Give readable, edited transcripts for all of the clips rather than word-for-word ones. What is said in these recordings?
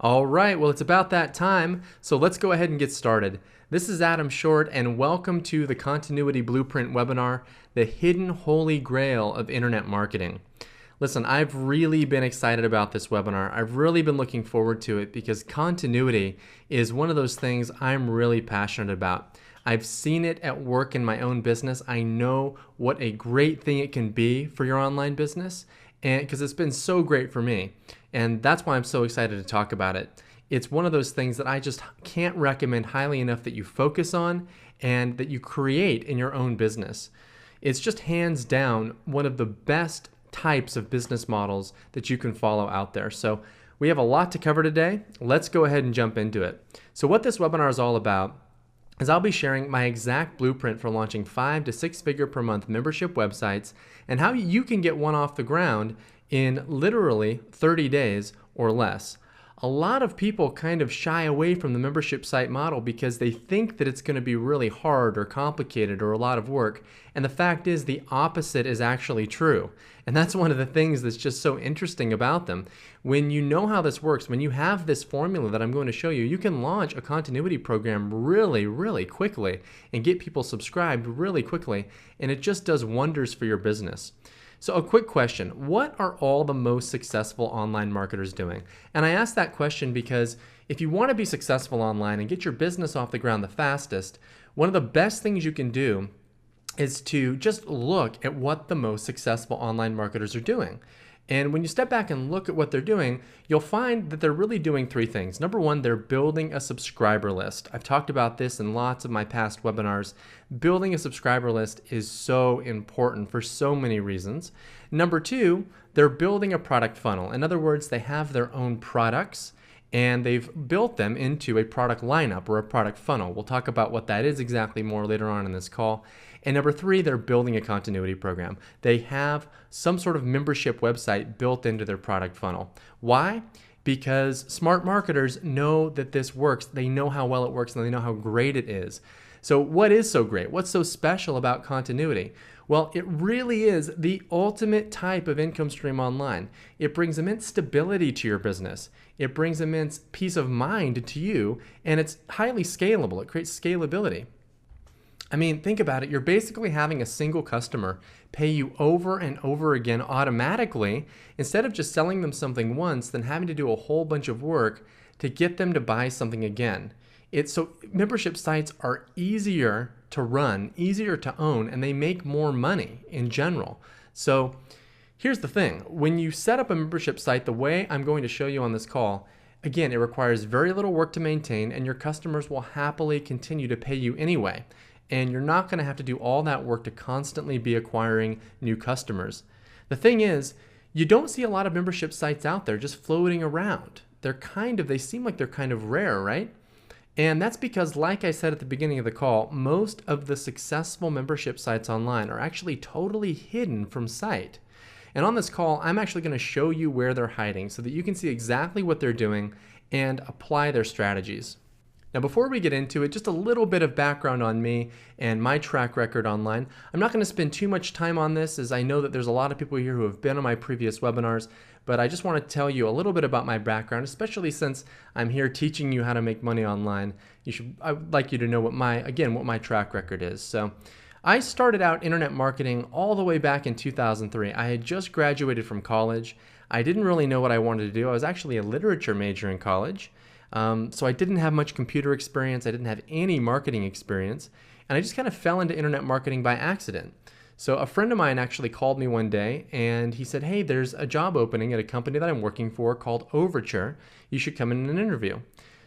All right, well, it's about that time, so let's go ahead and get started. This is Adam Short, and welcome to the Continuity Blueprint webinar, the hidden holy grail of internet marketing. Listen, I've really been excited about this webinar. I've really been looking forward to it because continuity is one of those things I'm really passionate about. I've seen it at work in my own business. I know what a great thing it can be for your online business, and because it's been so great for me. And that's why I'm so excited to talk about it. It's one of those things that I just can't recommend highly enough that you focus on and that you create in your own business. It's just hands down one of the best types of business models that you can follow out there. So we have a lot to cover today. Let's go ahead and jump into it. So what this webinar is all about is I'll be sharing my exact blueprint for launching 5 to 6 figure per month membership websites and how you can get one off the ground in literally 30 days or less. A lot of people kind of shy away from the membership site model because they think that it's going to be really hard or complicated or a lot of work. And the fact is the opposite is actually true. And that's one of the things that's just so interesting about them. When you know how this works, when you have this formula that I'm going to show you, you can launch a continuity program really, really quickly and get people subscribed really quickly. And it just does wonders for your business. So a quick question, what are all the most successful online marketers doing? And I ask that question because if you want to be successful online and get your business off the ground the fastest, one of the best things you can do is to just look at what the most successful online marketers are doing. And when you step back and look at what they're doing, you'll find that they're really doing 3 things. Number 1, they're building a subscriber list. I've talked about this in lots of my past webinars. Building a subscriber list is so important for so many reasons. Number 2, they're building a product funnel. In other words, they have their own products and they've built them into a product lineup or a product funnel. We'll talk about what that is exactly more later on in this call. And number 3, they're building a continuity program. They have some sort of membership website built into their product funnel. Why? Because smart marketers know that this works. They know how well it works and they know how great it is. So what is so great? What's so special about continuity? Well, it really is the ultimate type of income stream online. It brings immense stability to your business. It brings immense peace of mind to you, and it's highly scalable. It creates scalability. I mean, think about it. You're basically having a single customer pay you over and over again automatically instead of just selling them something once, then having to do a whole bunch of work to get them to buy something again. So membership sites are easier to run, easier to own, and they make more money in general. So here's the thing. When you set up a membership site the way I'm going to show you on this call, again, it requires very little work to maintain and your customers will happily continue to pay you anyway. And you're not going to have to do all that work to constantly be acquiring new customers. The thing is, you don't see a lot of membership sites out there just floating around. They seem like they're kind of rare, right? And that's because, like I said at the beginning of the call, most of the successful membership sites online are actually totally hidden from sight. And on this call, I'm actually going to show you where they're hiding so that you can see exactly what they're doing and apply their strategies. Now, before we get into it, just a little bit of background on me and my track record online. I'm not going to spend too much time on this as I know that there's a lot of people here who have been on my previous webinars, but I just want to tell you a little bit about my background, especially since I'm here teaching you how to make money online. I would like you to know what my track record is. So I started out internet marketing all the way back in 2003. I had just graduated from college. I didn't really know what I wanted to do. I was actually a literature major in college. So I didn't have much computer experience. I didn't have any marketing experience. And I just kind of fell into internet marketing by accident. So a friend of mine actually called me one day and he said, hey, there's a job opening at a company that I'm working for called Overture. You should come in and interview.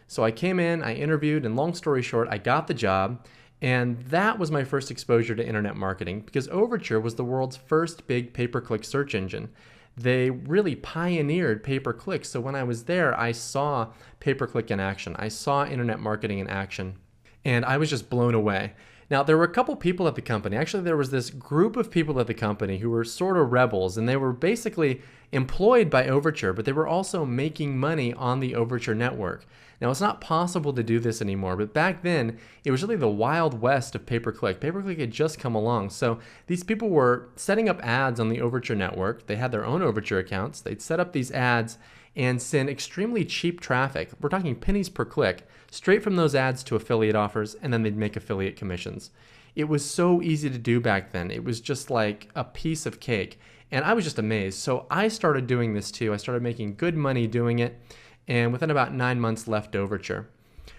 So I came in, I interviewed, and long story short, I got the job. And that was my first exposure to internet marketing because Overture was the world's first big pay-per-click search engine. They really pioneered pay-per-click. So when I was there, I saw pay-per-click in action. I saw internet marketing in action. And I was just blown away. Now, there were a couple people at the company. Actually, there was this group of people at the company who were sort of rebels, and they were basically employed by Overture, but they were also making money on the Overture network. Now, it's not possible to do this anymore, but back then, it was really the wild west of pay-per-click. Pay-per-click had just come along, so these people were setting up ads on the Overture network. They had their own Overture accounts. They'd set up these ads, and send extremely cheap traffic. We're talking pennies per click, straight from those ads to affiliate offers, and then they'd make affiliate commissions. It was so easy to do back then. It was just like a piece of cake. And I was just amazed. So I started doing this too. I started making good money doing it, and within about 9 months left Overture.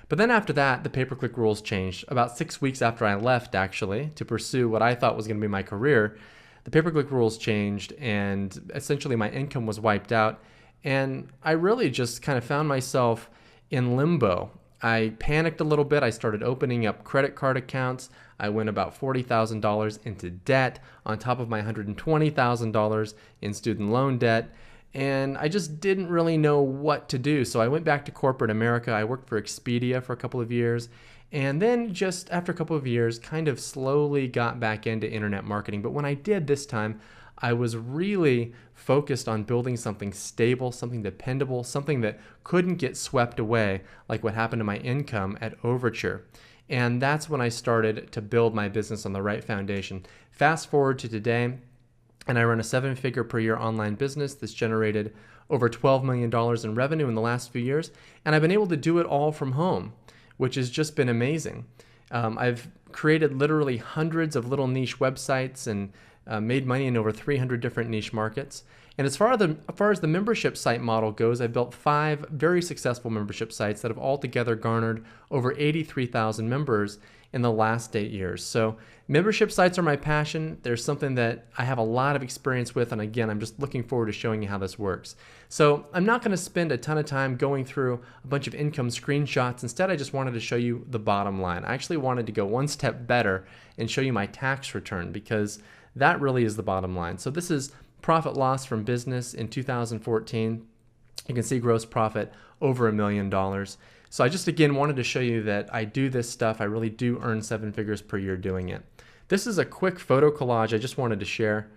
But then after that, the pay-per-click rules changed. About 6 weeks after I left, actually, to pursue what I thought was going to be my career, the pay-per-click rules changed, and essentially my income was wiped out. And I really just kind of found myself in limbo. I panicked a little bit. I started opening up credit card accounts. I went about $40,000 into debt on top of my $120,000 in student loan debt. And I just didn't really know what to do. So I went back to corporate America. I worked for Expedia for a couple of years. And then just after a couple of years, kind of slowly got back into internet marketing. But when I did this time, I was really focused on building something stable, something dependable, something that couldn't get swept away like what happened to my income at Overture. And that's when I started to build my business on the right foundation. Fast forward to today, and I run a 7-figure per year online business that's generated over $12 million in revenue in the last few years. And I've been able to do it all from home, which has just been amazing. I've created literally hundreds of little niche websites and made money in over 300 different niche markets. And as far as the membership site model goes, I built 5 very successful membership sites that have altogether garnered over 83,000 members in the last 8 years. So membership sites are my passion. They're something that I have a lot of experience with. And again, I'm just looking forward to showing you how this works. So I'm not going to spend a ton of time going through a bunch of income screenshots. Instead, I just wanted to show you the bottom line. I actually wanted to go one step better and show you my tax return, because that really is the bottom line. So this is profit loss from business in 2014. You can see gross profit over $1 million. So I just again wanted to show you that I do this stuff. I really do earn 7 figures per year doing it. This is a quick photo collage I just wanted to share.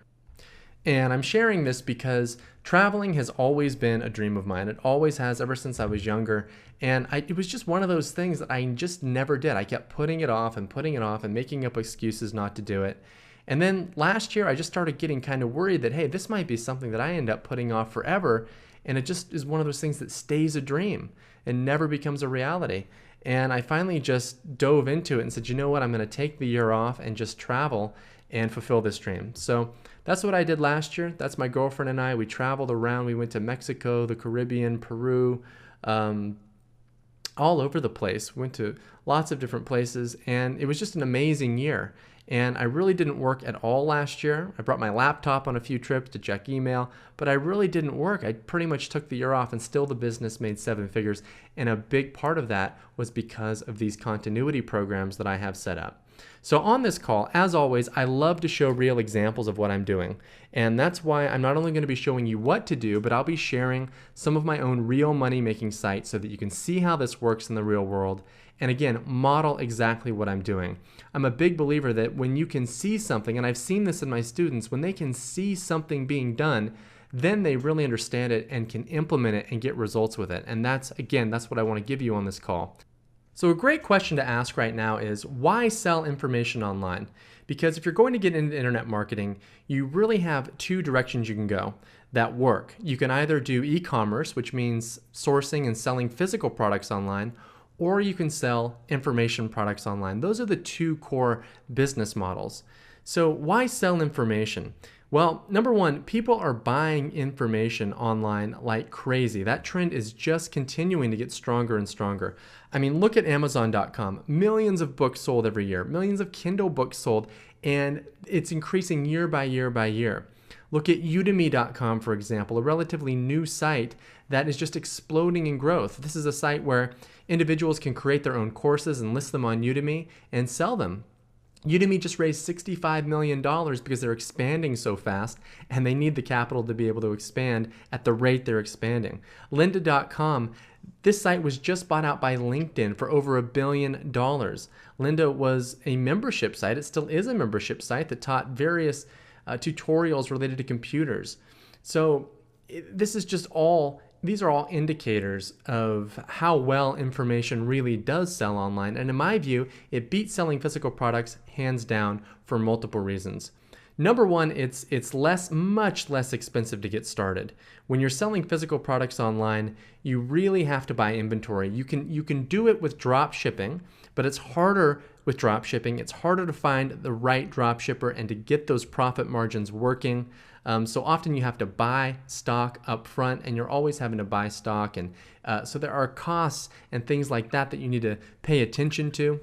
And I'm sharing this because traveling has always been a dream of mine. It always has, ever since I was younger. And it was just one of those things that I just never did. I kept putting it off and making up excuses not to do it. And then last year, I just started getting kind of worried that, hey, this might be something that I end up putting off forever. And it just is one of those things that stays a dream and never becomes a reality. And I finally just dove into it and said, you know what, I'm going to take the year off and just travel and fulfill this dream. So that's what I did last year. That's my girlfriend and I. We traveled around. We went to Mexico, the Caribbean, Peru, all over the place. Went to lots of different places, and it was just an amazing year. And I really didn't work at all last year. I brought my laptop on a few trips to check email, but I really didn't work. I pretty much took the year off, and still the business made 7 figures. And a big part of that was because of these continuity programs that I have set up. So on this call, as always, I love to show real examples of what I'm doing. And that's why I'm not only going to be showing you what to do, but I'll be sharing some of my own real money-making sites so that you can see how this works in the real world. And again, model exactly what I'm doing. I'm a big believer that when you can see something, and I've seen this in my students, when they can see something being done, then they really understand it and can implement it and get results with it. And that's what I want to give you on this call. So a great question to ask right now is, why sell information online? Because if you're going to get into internet marketing, you really have 2 directions you can go that work. You can either do e-commerce, which means sourcing and selling physical products online, or you can sell information products online. Those are the 2 core business models. So why sell information? Well, number one, people are buying information online like crazy. That trend is just continuing to get stronger and stronger. I mean, look at Amazon.com. Millions of books sold every year, millions of Kindle books sold, and it's increasing year by year by year. Look at Udemy.com, for example, a relatively new site that is just exploding in growth. This is a site where individuals can create their own courses and list them on Udemy and sell them. Udemy just raised $65 million because they're expanding so fast, and they need the capital to be able to expand at the rate they're expanding. Lynda.com, this site was just bought out by LinkedIn for over $1 billion. Lynda was a membership site. It still is a membership site that taught various tutorials related to computers. So these are all indicators of how well information really does sell online. And in my view, it beats selling physical products hands down for multiple reasons. Number one, it's much less expensive to get started. When you're selling physical products online, you really have to buy inventory. You can do it with drop shipping, but it's harder with drop shipping. It's harder to find the right drop shipper and to get those profit margins working. So often you have to buy stock up front, and you're always having to buy stock. And so there are costs and things like that that you need to pay attention to.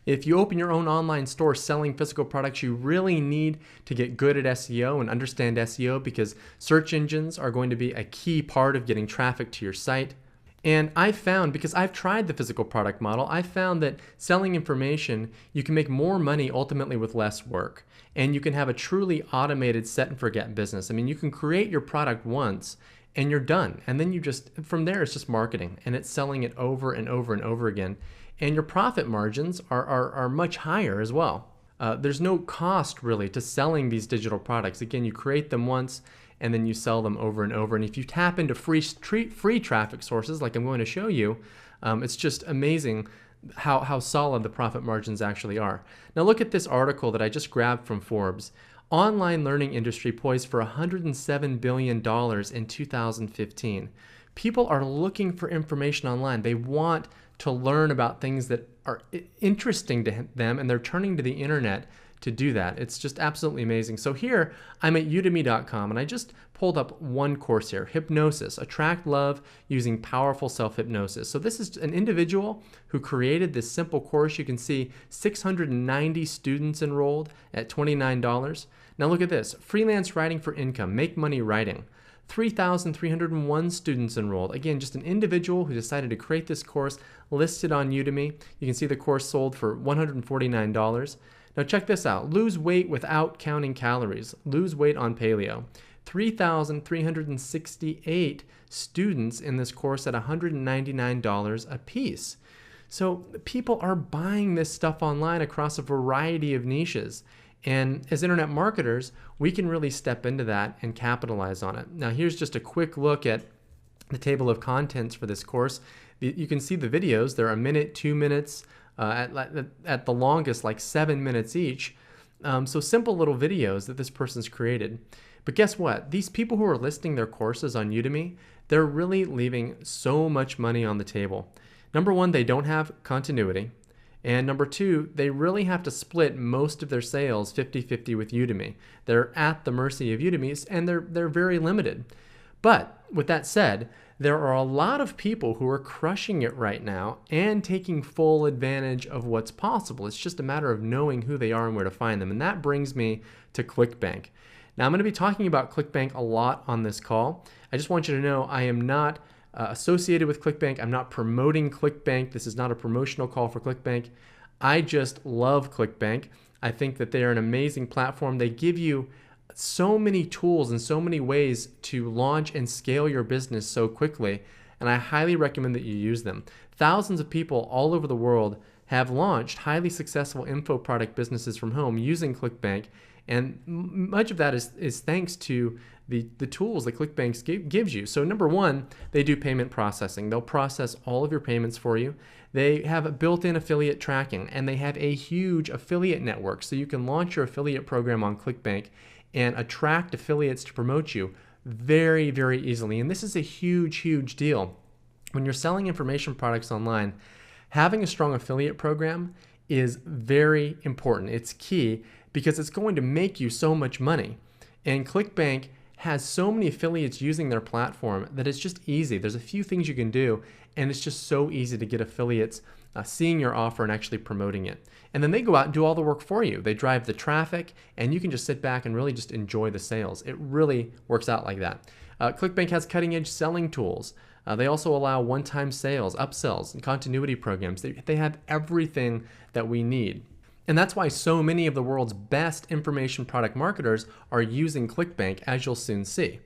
If you open your own online store selling physical products, you really need to get good at SEO and understand SEO, because search engines are going to be a key part of getting traffic to your site. And I found, because I've tried the physical product model, I found that selling information, you can make more money ultimately with less work. And you can have a truly automated set and forget business. I mean, you can create your product once and you're done. And then from there, it's just marketing, and it's selling it over and over and over again. And your profit margins are much higher as well. There's no cost really to selling these digital products. Again, you create them once and then you sell them over and over. And if you tap into free traffic sources like I'm going to show you, it's just amazing how solid the profit margins actually are. Now look at this article that I just grabbed from Forbes. Online learning industry poised for $107 billion in 2015. People are looking for information online. They want to learn about things that are interesting to them, and they're turning to the internet to do that. It's just absolutely amazing. So here I'm at udemy.com, and I just pulled up one course here, Hypnosis, Attract Love Using Powerful Self-Hypnosis. So this is an individual who created this simple course. You can see 690 students enrolled at $29. Now look at this, Freelance Writing for Income, Make Money Writing. 3,301 students enrolled. Again, just an individual who decided to create this course, listed on Udemy. You can see the course sold for $149. Now check this out. Lose weight without counting calories. Lose weight on paleo. 3,368 students in this course at $199 a piece. So people are buying this stuff online across a variety of niches. And as internet marketers, we can really step into that and capitalize on it. Now here's just a quick look at the table of contents for this course. You can see the videos. They're a minute, 2 minutes, at the longest like 7 minutes each. So simple little videos that this person's created. But guess what? These people who are listing their courses on Udemy, they're really leaving so much money on the table. Number one, they don't have continuity. And number two, they really have to split most of their sales 50-50 with Udemy. They're at the mercy of Udemy, and they're very limited. But with that said, there are a lot of people who are crushing it right now and taking full advantage of what's possible. It's just a matter of knowing who they are and where to find them. And that brings me to ClickBank. Now I'm going to be talking about ClickBank a lot on this call. I just want you to know I am not associated with ClickBank. I'm not promoting ClickBank. This is not a promotional call for ClickBank. I just love ClickBank. I think that they are an amazing platform. They give you so many tools and so many ways to launch and scale your business so quickly, and I highly recommend that you use them. Thousands of people all over the world have launched highly successful info product businesses from home using ClickBank, and much of that is thanks to the tools that ClickBank gives you. So number one, they do payment processing. They'll process all of your payments for you. They have a built-in affiliate tracking, and they have a huge affiliate network, so you can launch your affiliate program on ClickBank and attract affiliates to promote you very, very easily. And this is a huge, huge deal. When you're selling information products online, having a strong affiliate program is very important. It's key because it's going to make you so much money. And ClickBank has so many affiliates using their platform that it's just easy. There's a few things you can do, and it's just so easy to get affiliates seeing your offer and actually promoting it. And then they go out and do all the work for you. They drive the traffic, and you can just sit back and really just enjoy the sales. It really works out like that. ClickBank has cutting-edge selling tools. They also allow one-time sales, upsells, and continuity programs. They have everything that we need. And that's why so many of the world's best information product marketers are using ClickBank, as you'll soon see.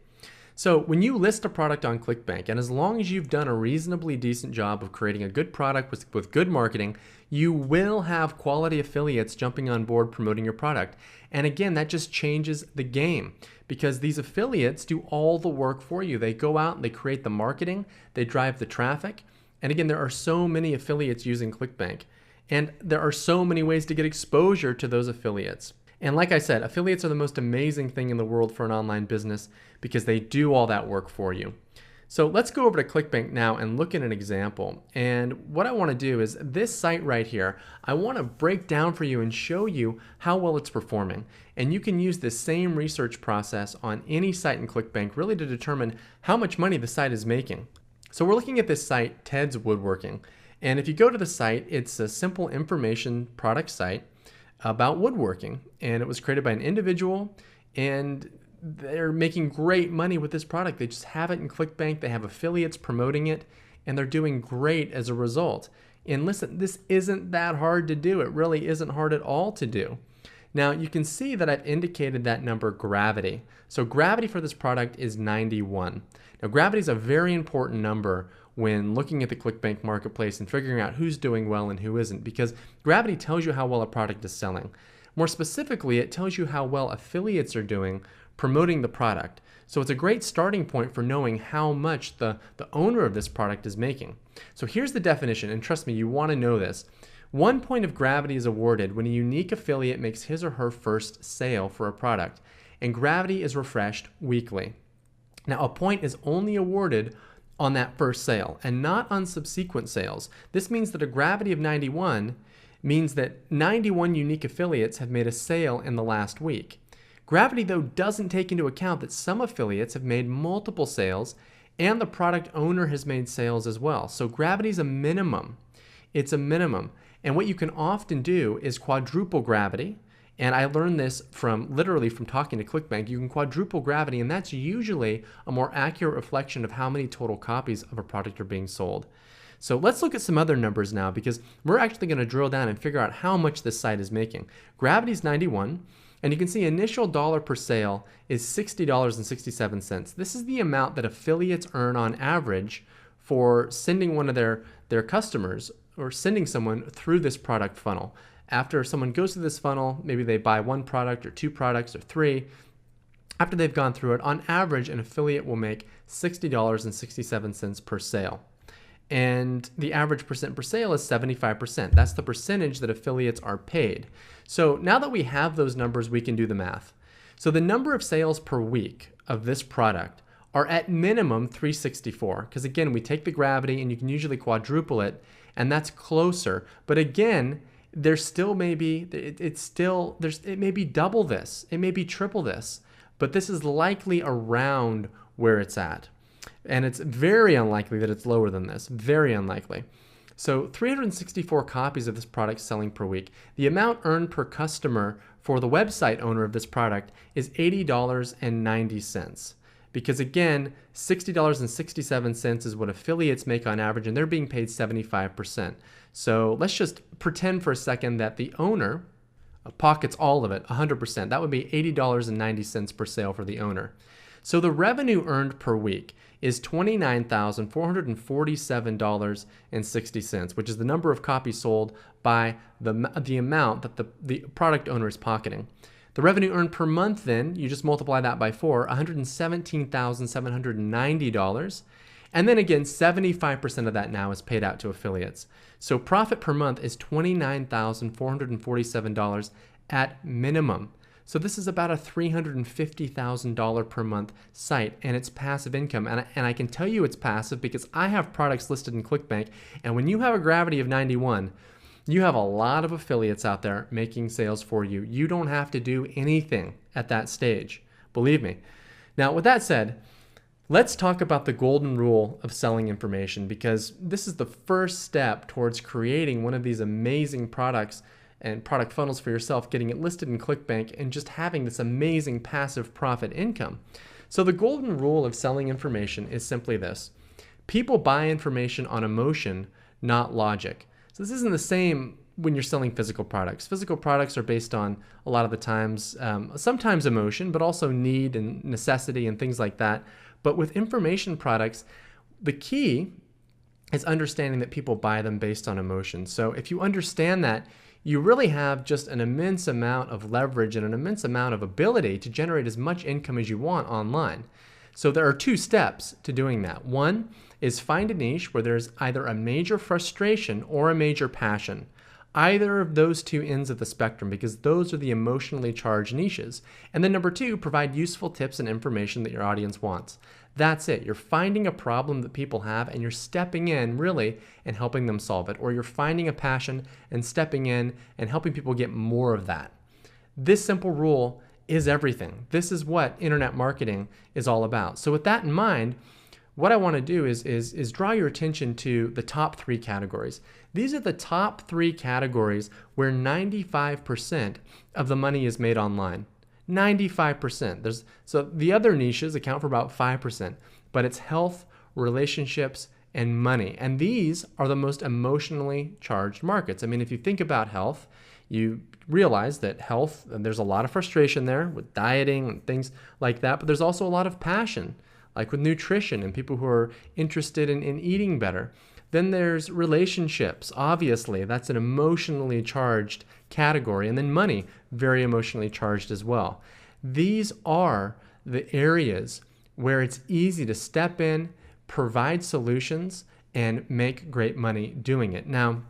So when you list a product on ClickBank, and as long as you've done a reasonably decent job of creating a good product with good marketing, you will have quality affiliates jumping on board promoting your product. And again, that just changes the game because these affiliates do all the work for you. They go out and they create the marketing, they drive the traffic. And again, there are so many affiliates using ClickBank. And there are so many ways to get exposure to those affiliates. And like I said, affiliates are the most amazing thing in the world for an online business because they do all that work for you. So let's go over to ClickBank now and look at an example. And what I want to do is this site right here, I want to break down for you and show you how well it's performing. And you can use this same research process on any site in ClickBank really to determine how much money the site is making. So we're looking at this site, Ted's Woodworking. And if you go to the site, it's a simple information product site about woodworking. And it was created by an individual, and they're making great money with this product. They just have it in ClickBank. They have affiliates promoting it, and they're doing great as a result. And listen, this isn't that hard to do. It really isn't hard at all to do. Now, you can see that I've indicated that number gravity. So gravity for this product is 91. Now, gravity is a very important number when looking at the ClickBank marketplace and figuring out who's doing well and who isn't, because gravity tells you how well a product is selling. More specifically, it tells you how well affiliates are doing promoting the product. So it's a great starting point for knowing how much the owner of this product is making. So here's the definition, and trust me, you want to know this. 1 point of gravity is awarded when a unique affiliate makes his or her first sale for a product, and gravity is refreshed weekly. Now, a point is only awarded on that first sale and not on subsequent sales. This means that a gravity of 91 means that 91 unique affiliates have made a sale in the last week. Gravity, though, doesn't take into account that some affiliates have made multiple sales and the product owner has made sales as well. So gravity is a minimum. It's a minimum. And what you can often do is quadruple gravity. And I learned this literally from talking to ClickBank. You can quadruple gravity, and that's usually a more accurate reflection of how many total copies of a product are being sold. So let's look at some other numbers now, because we're actually going to drill down and figure out how much this site is making. Gravity is 91, and you can see initial dollar per sale is $60.67. This is the amount that affiliates earn on average for sending one of their customers or sending someone through this product funnel. After someone goes through this funnel, maybe they buy one product or two products or three. After they've gone through it, on average, an affiliate will make $60.67 per sale. And the average percent per sale is 75%. That's the percentage that affiliates are paid. So now that we have those numbers, we can do the math. So the number of sales per week of this product are at minimum 364, because again, we take the gravity and you can usually quadruple it, and that's closer. But again, there still may be, it may be double this, it may be triple this, but this is likely around where it's at. And it's very unlikely that it's lower than this, very unlikely. So 364 copies of this product selling per week. The amount earned per customer for the website owner of this product is $80.90. Because again, $60.67 is what affiliates make on average, and they're being paid 75%. So let's just pretend for a second that the owner pockets all of it, 100%. That would be $80.90 per sale for the owner. So the revenue earned per week is $29,447.60, which is the number of copies sold by the amount that the product owner is pocketing. The revenue earned per month, then, you just multiply that by 4, $117,790. And then again, 75% of that now is paid out to affiliates. So profit per month is $29,447 at minimum. So this is about a $350,000 per month site, and it's passive income. And I can tell you it's passive because I have products listed in ClickBank, and when you have a gravity of 91, you have a lot of affiliates out there making sales for you. You don't have to do anything at that stage, believe me. Now, with that said, let's talk about the golden rule of selling information, because this is the first step towards creating one of these amazing products and product funnels for yourself, getting it listed in ClickBank, and just having this amazing passive profit income. So the golden rule of selling information is simply this: people buy information on emotion, not logic. So this isn't the same when you're selling physical products. Physical products are based on, a lot of the times, sometimes emotion, but also need and necessity and things like that. But with information products, the key is understanding that people buy them based on emotion. So if you understand that, you really have just an immense amount of leverage and an immense amount of ability to generate as much income as you want online. So there are two steps to doing that. One is find a niche where there's either a major frustration or a major passion. either of those two ends of the spectrum, because those are the emotionally charged niches. And then number two, provide useful tips and information that your audience wants. That's it. You're finding a problem that people have and you're stepping in really and helping them solve it. Or you're finding a passion and stepping in and helping people get more of that. This simple rule is everything. This is what internet marketing is all about. So with that in mind, what I want to do is draw your attention to the top three categories. These are the top three categories where 95% of the money is made online. 95%. So the other niches account for about 5%, but it's health, relationships, and money. And these are the most emotionally charged markets. I mean, if you think about health, you realize that health, there's a lot of frustration there with dieting and things like that, but there's also a lot of passion, like with nutrition and people who are interested in eating better. Then there's relationships. Obviously, that's an emotionally charged category. And then money, very emotionally charged as well. These are the areas where it's easy to step in, provide solutions, and make great money doing it. Now,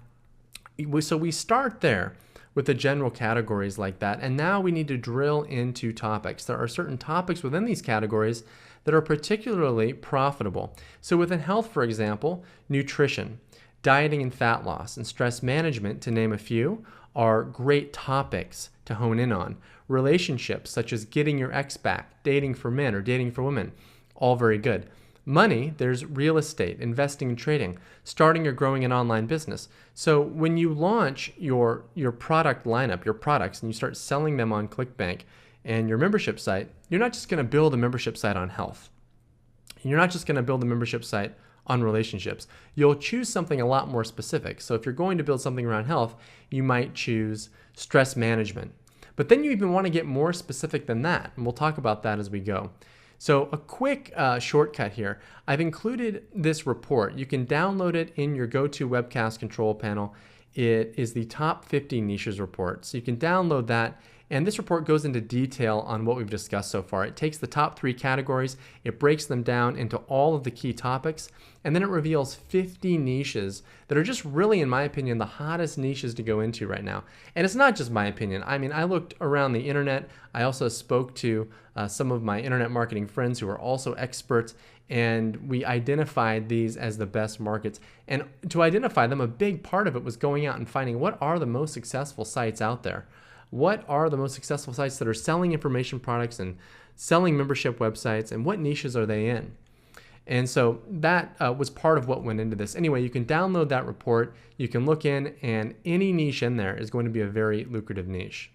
so we start there with the general categories like that, and now we need to drill into topics. There are certain topics within these categories that are particularly profitable. So within health, for example, nutrition, dieting and fat loss, and stress management, to name a few, are great topics to hone in on. Relationships, such as getting your ex back, dating for men or dating for women, all very good. Money, there's real estate, investing and trading, starting or growing an online business. So when you launch your product lineup, your products, and you start selling them on ClickBank and your membership site, you're not just going to build a membership site on health. You're not just going to build a membership site on relationships. You'll choose something a lot more specific. So if you're going to build something around health, you might choose stress management. But then you even want to get more specific than that, and we'll talk about that as we go. So a quick shortcut here. I've included this report. You can download it in your go-to webcast control panel. It is the top 50 niches report. So you can download that. And this report goes into detail on what we've discussed so far. It takes the top three categories, it breaks them down into all of the key topics, and then it reveals 50 niches that are just really, in my opinion, the hottest niches to go into right now. And it's not just my opinion. I mean, I looked around the internet. I also spoke to some of my internet marketing friends who are also experts, and we identified these as the best markets. And to identify them, a big part of it was going out and finding what are the most successful sites out there. What are the most successful sites that are selling information products and selling membership websites, and what niches are they in? And so that was part of what went into this. Anyway, you can download that report, you can look in, and any niche in there is going to be a very lucrative niche.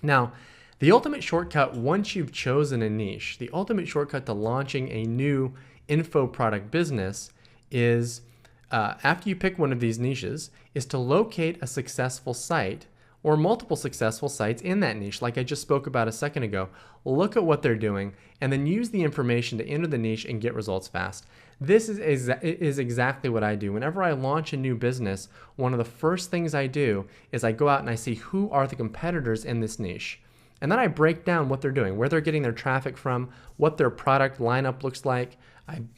Now, the ultimate shortcut, once you've chosen a niche, the ultimate shortcut to launching a new info product business is, after you pick one of these niches, is to locate a successful site or multiple successful sites in that niche, like I just spoke about a second ago. Look at what they're doing, and then use the information to enter the niche and get results fast. This is exactly what I do. Whenever I launch a new business, one of the first things I do is I go out and I see who are the competitors in this niche. And then I break down what they're doing, where they're getting their traffic from, what their product lineup looks like.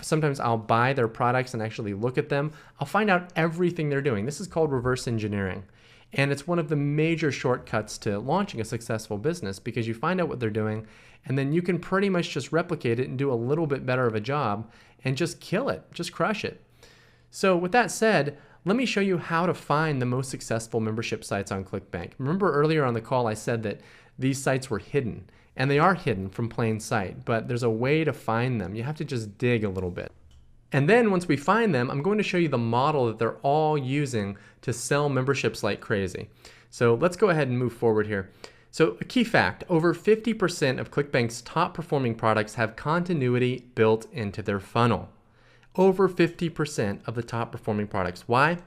Sometimes I'll buy their products and actually look at them. I'll find out everything they're doing. This is called reverse engineering. And it's one of the major shortcuts to launching a successful business, because you find out what they're doing and then you can pretty much just replicate it and do a little bit better of a job and just kill it, just crush it. So with that said, let me show you how to find the most successful membership sites on ClickBank. Remember earlier on the call I said that these sites were hidden, and they are hidden from plain sight, but there's a way to find them. You have to just dig a little bit. And then once we find them, I'm going to show you the model that they're all using to sell memberships like crazy. So let's go ahead and move forward here. So a key fact, over 50% of ClickBank's top performing products have continuity built into their funnel. Over 50% of the top performing products. Why?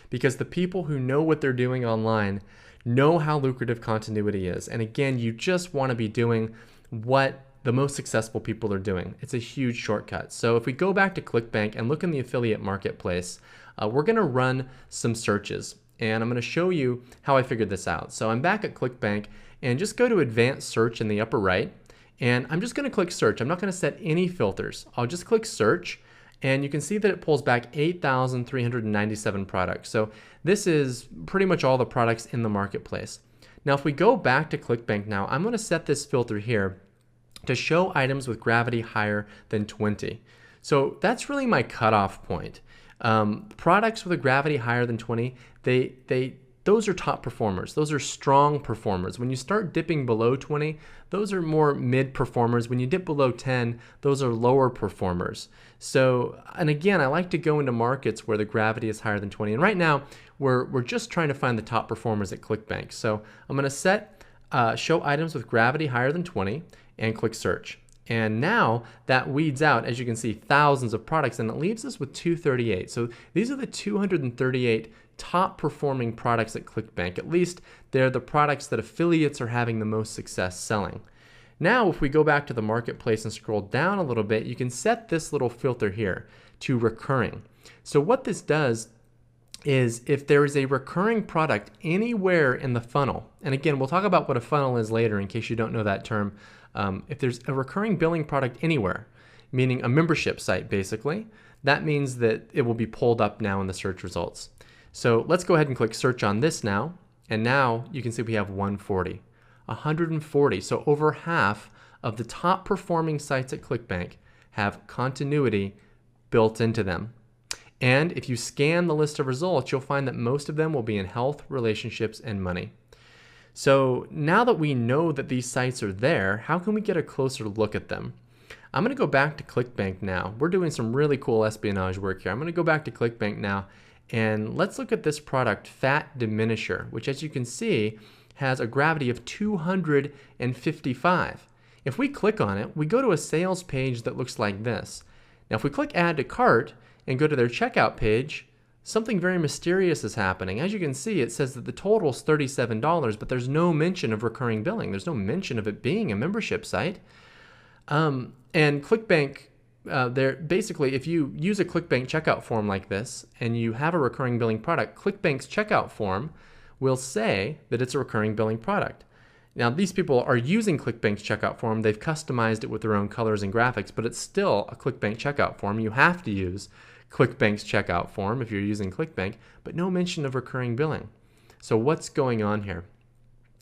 Because the people who know what they're doing online know how lucrative continuity is. And again, you just want to be doing what the most successful people are doing. It's a huge shortcut. So if we go back to ClickBank and look in the affiliate marketplace, we're going to run some searches, and I'm going to show you how I figured this out. So I'm back at ClickBank, and just go to advanced search in the upper right, and I'm just going to click search. I'm not going to set any filters. I'll just click search, And you can see that it pulls back 8,397 products. So this is pretty much all the products in the marketplace. Now, if we go back to ClickBank now, I'm going to set this filter here to show items with gravity higher than 20. So that's really my cutoff point. Products with a gravity higher than 20, those are top performers. Those are strong performers. When you start dipping below 20, those are more mid performers. When you dip below 10, those are lower performers. So, and again, I like to go into markets where the gravity is higher than 20. And right now, we're just trying to find the top performers at ClickBank. So I'm going to set show items with gravity higher than 20 and click search. And now that weeds out, as you can see, thousands of products, and it leaves us with 238. So these are the 238 top performing products at ClickBank. At least they're the products that affiliates are having the most success selling. Now, if we go back to the marketplace and scroll down a little bit, you can set this little filter here to recurring. So what this does is if there is a recurring product anywhere in the funnel, and again, we'll talk about what a funnel is later in case you don't know that term. If there's a recurring billing product anywhere, meaning a membership site basically, that means that it will be pulled up now in the search results. So let's go ahead and click search on this now, and now you can see we have 140. 140, so over half of the top performing sites at ClickBank have continuity built into them. And if you scan the list of results, you'll find that most of them will be in health, relationships, and money. So now that we know that these sites are there, how can we get a closer look at them? I'm going to go back to ClickBank now. We're doing some really cool espionage work here. I'm going to go back to ClickBank now, and let's look at this product, Fat Diminisher, which, as you can see, has a gravity of 255. If we click on it, we go to a sales page that looks like this. Now, if we click Add to Cart and go to their checkout page, something very mysterious is happening. As you can see, it says that the total is $37, but there's no mention of recurring billing. There's no mention of it being a membership site. And ClickBank, basically, if you use a ClickBank checkout form like this and you have a recurring billing product, ClickBank's checkout form will say that it's a recurring billing product. Now, these people are using ClickBank's checkout form. They've customized it with their own colors and graphics, but it's still a ClickBank checkout form. You have to use ClickBank's checkout form if you're using ClickBank, but no mention of recurring billing. So what's going on here?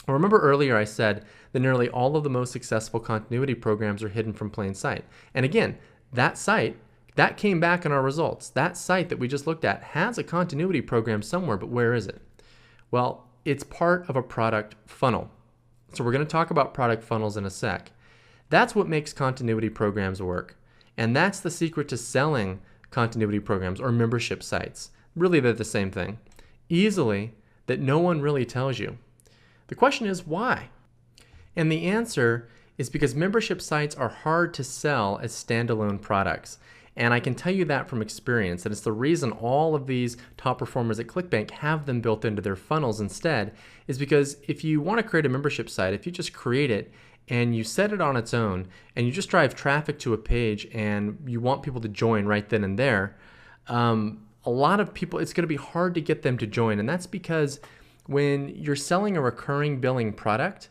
Well, remember earlier I said that nearly all of the most successful continuity programs are hidden from plain sight. And again, that site, that came back in our results. That site that we just looked at has a continuity program somewhere, but where is it? Well, it's part of a product funnel. So we're going to talk about product funnels in a sec. That's what makes continuity programs work. And that's the secret to selling continuity programs or membership sites. Really, they're the same thing. Easily, that no one really tells you. The question is why? And the answer is because membership sites are hard to sell as standalone products. And I can tell you that from experience, and it's the reason all of these top performers at ClickBank have them built into their funnels instead, is because if you want to create a membership site, if you just create it and you set it on its own and you just drive traffic to a page and you want people to join right then and there, a lot of people, it's going to be hard to get them to join. And that's because when you're selling a recurring billing product,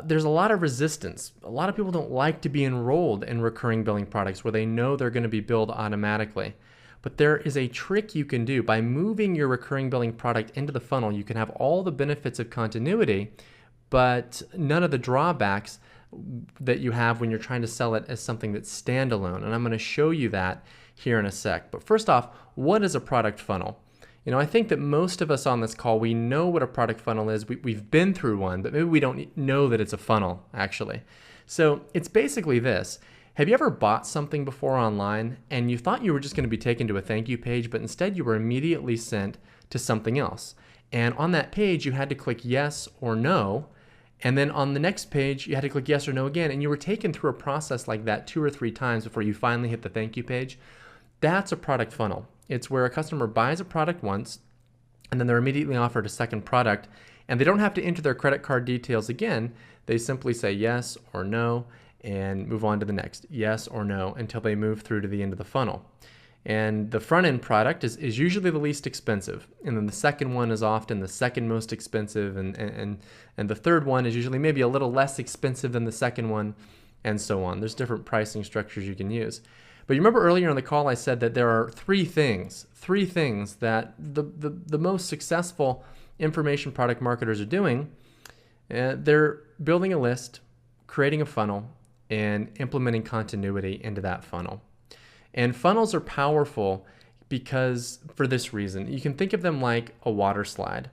there's a lot of resistance. A lot of people don't like to be enrolled in recurring billing products where they know they're going to be billed automatically. But there is a trick you can do. By moving your recurring billing product into the funnel, you can have all the benefits of continuity, but none of the drawbacks that you have when you're trying to sell it as something that's standalone. And I'm going to show you that here in a sec. But first off, what is a product funnel? You know, I think that most of us on this call, we know what a product funnel is. We've been through one, but maybe we don't know that it's a funnel, actually. So it's basically this. Have you ever bought something before online and you thought you were just going to be taken to a thank you page, but instead you were immediately sent to something else? And on that page, you had to click yes or no. And then on the next page, you had to click yes or no again. And you were taken through a process like that 2 or 3 times before you finally hit the thank you page. That's a product funnel. It's where a customer buys a product once, and then they're immediately offered a second product, and they don't have to enter their credit card details again. They simply say yes or no and move on to the next, yes or no, until they move through to the end of the funnel. And the front-end product is usually the least expensive, and then the second one is often the second most expensive, and the third one is usually maybe a little less expensive than the second one, and so on. There's different pricing structures you can use. But you remember earlier in the call I said that there are three things that the most successful information product marketers are doing. They're building a list, creating a funnel, and implementing continuity into that funnel. And funnels are powerful because for this reason. You can think of them like a water slide.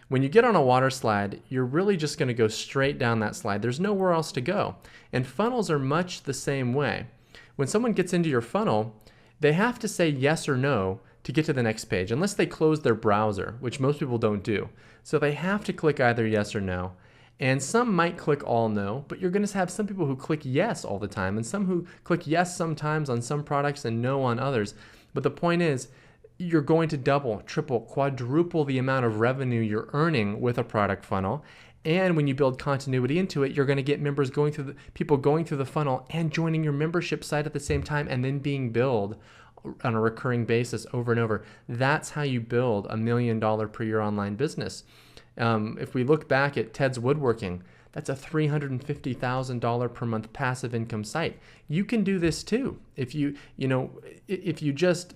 When you get on a water slide, you're really just going to go straight down that slide. There's nowhere else to go. And funnels are much the same way. When someone gets into your funnel, they have to say yes or no to get to the next page, unless they close their browser, which most people don't do. So they have to click either yes or no. And some might click all no, but you're going to have some people who click yes all the time, and some who click yes sometimes on some products and no on others. But the point is, you're going to double, triple, quadruple the amount of revenue you're earning with a product funnel. And when you build continuity into it, you're going to get members people going through the funnel and joining your membership site at the same time, and then being billed on a recurring basis over and over. That's how you build $1 million per year online business. If we look back at Ted's Woodworking, that's a $350,000 per month passive income site. You can do this too. If you just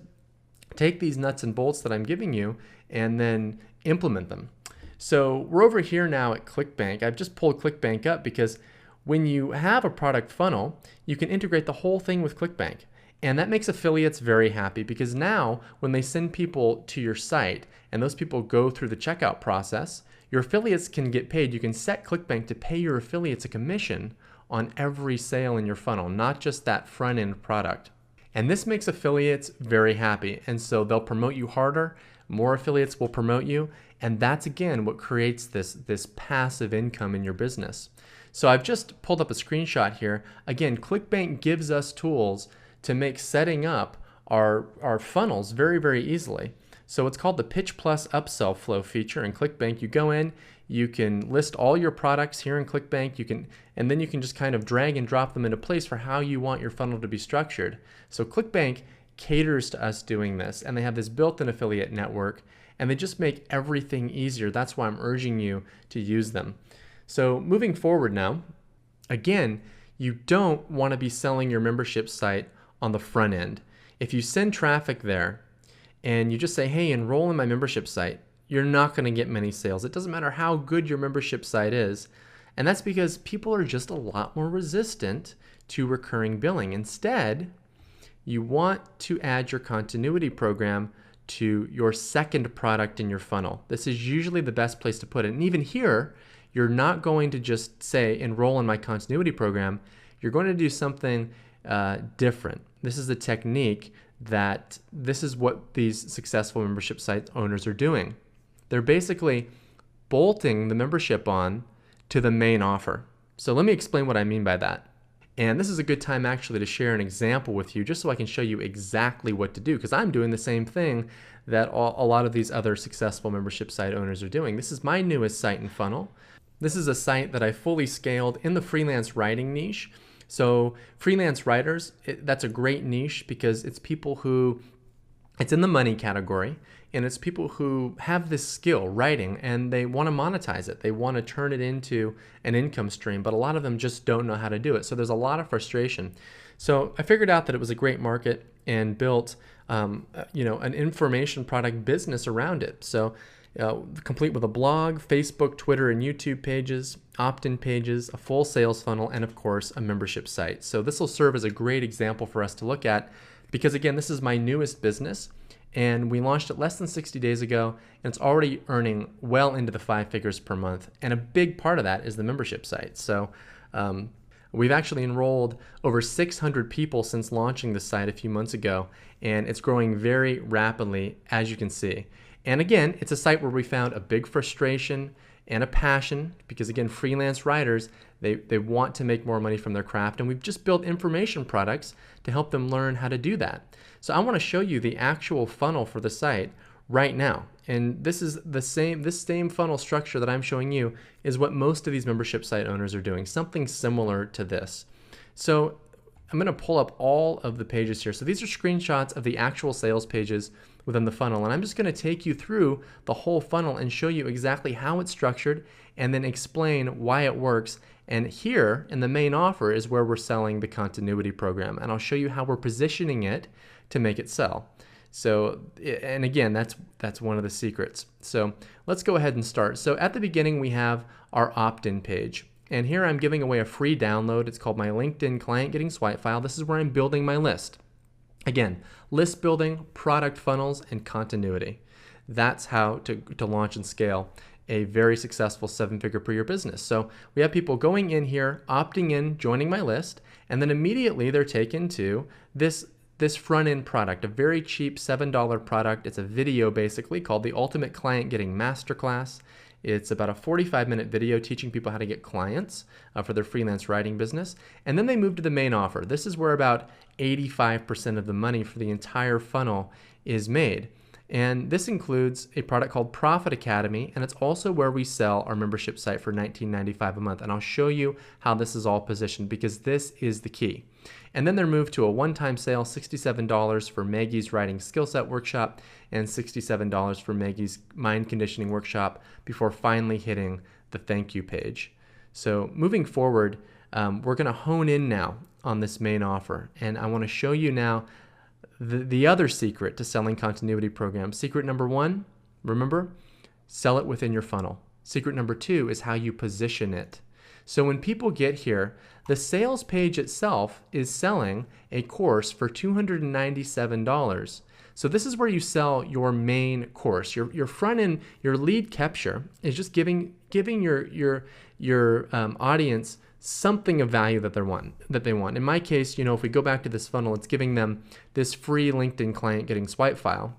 take these nuts and bolts that I'm giving you and then implement them. So we're over here now at ClickBank. I've just pulled ClickBank up because when you have a product funnel, you can integrate the whole thing with ClickBank. And that makes affiliates very happy because now when they send people to your site and those people go through the checkout process, your affiliates can get paid. You can set ClickBank to pay your affiliates a commission on every sale in your funnel, not just that front end product. And this makes affiliates very happy. And so they'll promote you harder, more affiliates will promote you. And that's again what creates this passive income in your business. So I've just pulled up a screenshot here. Again, ClickBank gives us tools to make setting up our funnels very, very easily. So it's called the Pitch Plus Upsell Flow feature in ClickBank. You go in, you can list all your products here in ClickBank, and then you can just kind of drag and drop them into place for how you want your funnel to be structured. So ClickBank caters to us doing this, and they have this built-in affiliate network, and they just make everything easier. That's why I'm urging you to use them. So moving forward now, again, you don't want to be selling your membership site on the front end. If you send traffic there and you just say, hey, enroll in my membership site, you're not going to get many sales. It doesn't matter how good your membership site is. And that's because people are just a lot more resistant to recurring billing. Instead, you want to add your continuity program to your second product in your funnel. This is usually the best place to put it. And even here, you're not going to just say, enroll in my continuity program. You're going to do something different. This is a technique this is what these successful membership site owners are doing. They're basically bolting the membership on to the main offer. So let me explain what I mean by that. And this is a good time actually to share an example with you just so I can show you exactly what to do, because I'm doing the same thing that a lot of these other successful membership site owners are doing. This is my newest site and funnel. This is a site that I fully scaled in the freelance writing niche. So freelance writers, that's a great niche because it's people who, it's in the money category, and it's people who have this skill, writing, and they want to monetize it. They want to turn it into an income stream, but a lot of them just don't know how to do it. So there's a lot of frustration. So I figured out that it was a great market and built an information product business around it. So complete with a blog, Facebook, Twitter, and YouTube pages, opt-in pages, a full sales funnel, and of course, a membership site. So this will serve as a great example for us to look at because again, this is my newest business and we launched it less than 60 days ago and it's already earning well into the 5 figures per month. And a big part of that is the membership site. So we've actually enrolled over 600 people since launching the site a few months ago, and it's growing very rapidly, as you can see. And again, it's a site where we found a big frustration and a passion because again, freelance writers, they want to make more money from their craft, and we've just built information products to help them learn how to do that. So I want to show you the actual funnel for the site right now. And this is this same funnel structure that I'm showing you is what most of these membership site owners are doing, something similar to this. So I'm going to pull up all of the pages here. So these are screenshots of the actual sales pages within the funnel. And I'm just going to take you through the whole funnel and show you exactly how it's structured and then explain why it works And here in the main offer is where we're selling the continuity program. And I'll show you how we're positioning it to make it sell. So, and again, that's one of the secrets. So let's go ahead and start. So at the beginning, we have our opt-in page. And here I'm giving away a free download. It's called my LinkedIn Client Getting Swipe File. This is where I'm building my list. Again, list building, product funnels, and continuity. That's how to launch and scale a very successful 7-figure per year business. So we have people going in here, opting in, joining my list, and then immediately they're taken to this front-end product, a very cheap $7 product. It's a video basically called the Ultimate Client Getting Masterclass. It's about a 45-minute video teaching people how to get clients for their freelance writing business. And then they move to the main offer. This is where about 85% of the money for the entire funnel is made. And this includes a product called Profit Academy, and it's also where we sell our membership site for $19.95 a month. And I'll show you how this is all positioned because this is the key. And then they're moved to a one-time sale, $67 for Maggie's Writing Skill Set Workshop and $67 for Maggie's Mind Conditioning Workshop before finally hitting the thank you page. So moving forward, we're going to hone in now on this main offer. And I want to show you now the other secret to selling continuity programs. Secret number 1, remember, sell it within your funnel. Secret number 2 is how you position it. So when people get here, the sales page itself is selling a course for $297. So this is where you sell your main course. Your front end, your lead capture is just giving your audience something of value that they want. In my case, if we go back to this funnel, it's giving them this free LinkedIn Client Getting Swipe file.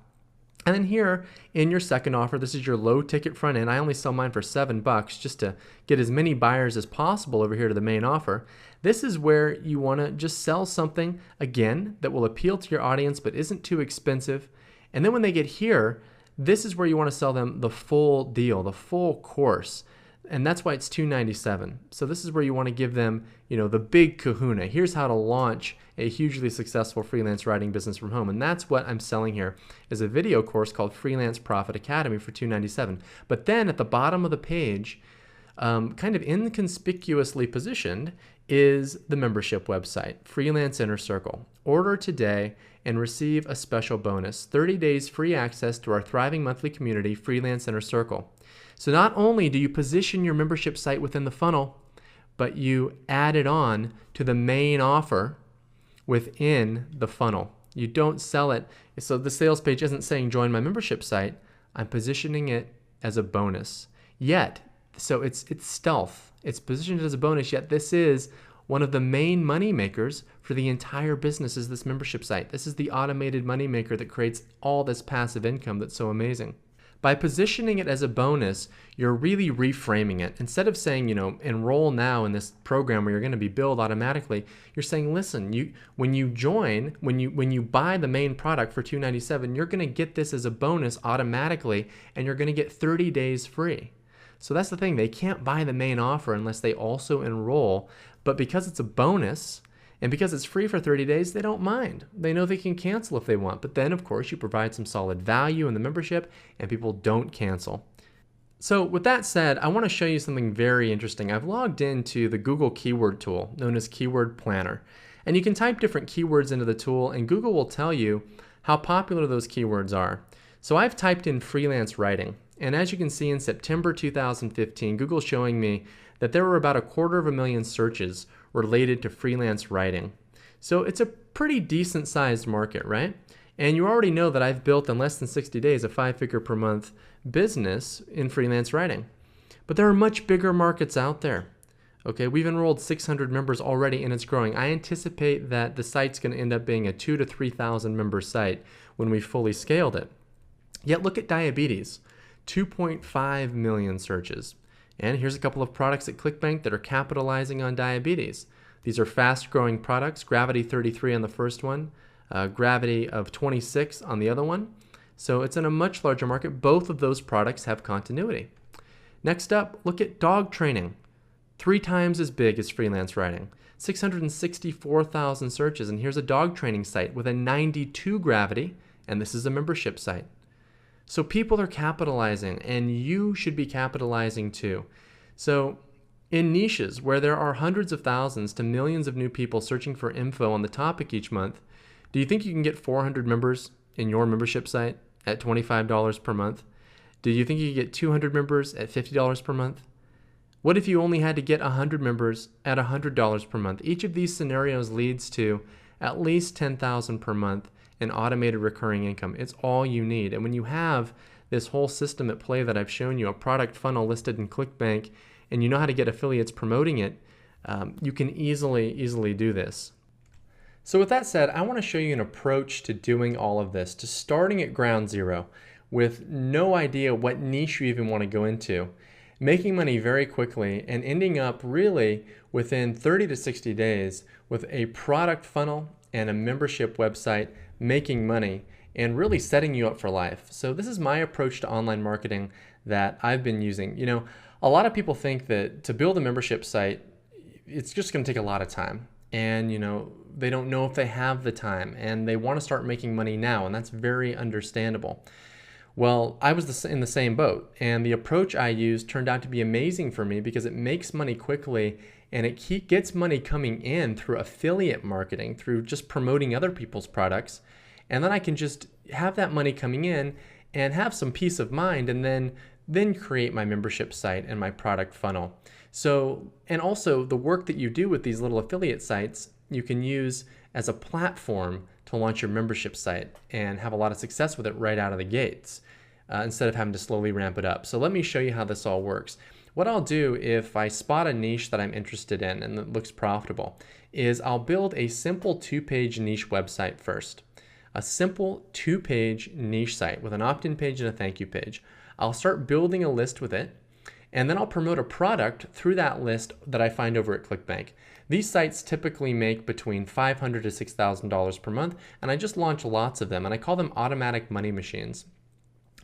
And then here in your second offer, this is your low ticket front end. I only sell mine for $7 just to get as many buyers as possible over here to the main offer. This is where you want to just sell something, again, that will appeal to your audience but isn't too expensive. And then when they get here, this is where you want to sell them the full deal, the full course. And that's why it's $297. So this is where you want to give them, the big kahuna. Here's how to launch a hugely successful freelance writing business from home. And that's what I'm selling here is a video course called Freelance Profit Academy for $297. But then at the bottom of the page, kind of inconspicuously positioned, is the membership website, Freelance Inner Circle. Order today and receive a special bonus, 30 days free access to our thriving monthly community, Freelance Inner Circle. So not only do you position your membership site within the funnel, but you add it on to the main offer within the funnel. You don't sell it. So the sales page isn't saying join my membership site. I'm positioning it as a bonus. So it's stealth. It's positioned as a bonus, yet this is one of the main money makers for the entire business is this membership site. This is the automated money maker that creates all this passive income that's so amazing. By positioning it as a bonus, you're really reframing it. Instead of saying, enroll now in this program where you're going to be billed automatically, you're saying, listen, when you join, when you buy the main product for $297, you're going to get this as a bonus automatically, and you're going to get 30 days free. So that's the thing. They can't buy the main offer unless they also enroll. But because it's a bonus, and because it's free for 30 days, they don't mind. They know they can cancel if they want. But then, of course, you provide some solid value in the membership, and people don't cancel. So with that said, I want to show you something very interesting. I've logged into the Google keyword tool, known as Keyword Planner. And you can type different keywords into the tool, and Google will tell you how popular those keywords are. So I've typed in freelance writing. And as you can see in September 2015, Google's showing me that there were about 250,000 searches related to freelance writing. So it's a pretty decent sized market, right? And you already know that I've built in less than 60 days a 5-figure per month business in freelance writing. But there are much bigger markets out there. Okay, we've enrolled 600 members already and it's growing. I anticipate that the site's going to end up being a 2,000 to 3,000 member site when we've fully scaled it. Yet look at diabetes, 2.5 million searches. And here's a couple of products at ClickBank that are capitalizing on diabetes. These are fast-growing products, Gravity 33 on the first one, Gravity of 26 on the other one. So it's in a much larger market. Both of those products have continuity. Next up, look at dog training. 3 times as big as freelance writing. 664,000 searches. And here's a dog training site with a 92 Gravity, and this is a membership site. So people are capitalizing, and you should be capitalizing too. So In niches where there are hundreds of thousands to millions of new people searching for info on the topic each month, do you think you can get 400 members in your membership site at $25 per month? Do you think you could get 200 members at $50 per month? What if you only had to get 100 members at $100 per month? Each of these scenarios leads to at least $10,000 per month in automated recurring income. It's all you need. And when you have this whole system at play that I've shown you, a product funnel listed in ClickBank, and you know how to get affiliates promoting it, you can easily do this. So with that said, I want to show you an approach to doing all of this, to starting at ground zero with no idea what niche you even want to go into, making money very quickly, and ending up really within 30 to 60 days with a product funnel and a membership website making money and really setting you up for life. So this is my approach to online marketing that I've been using. You know, a lot of people think that to build a membership site, it's just going to take a lot of time. And, you know, they don't know if they have the time and they want to start making money now. And that's very understandable. Well, I was in the same boat, and the approach I used turned out to be amazing for me because it makes money quickly and it gets money coming in through affiliate marketing, through just promoting other people's products. And then I can just have that money coming in and have some peace of mind and then create my membership site and my product funnel. So, and also the work that you do with these little affiliate sites, you can use as a platform to launch your membership site and have a lot of success with it right out of the gates instead of having to slowly ramp it up. So let me show you how this all works. What I'll do if I spot a niche that I'm interested in and that looks profitable is I'll build a simple 2-page niche website first. A simple 2-page niche site with an opt-in page and a thank you page. I'll start building a list with it, and then I'll promote a product through that list that I find over at ClickBank. These sites typically make between $500 to $6,000 per month, and I just launch lots of them, and I call them automatic money machines.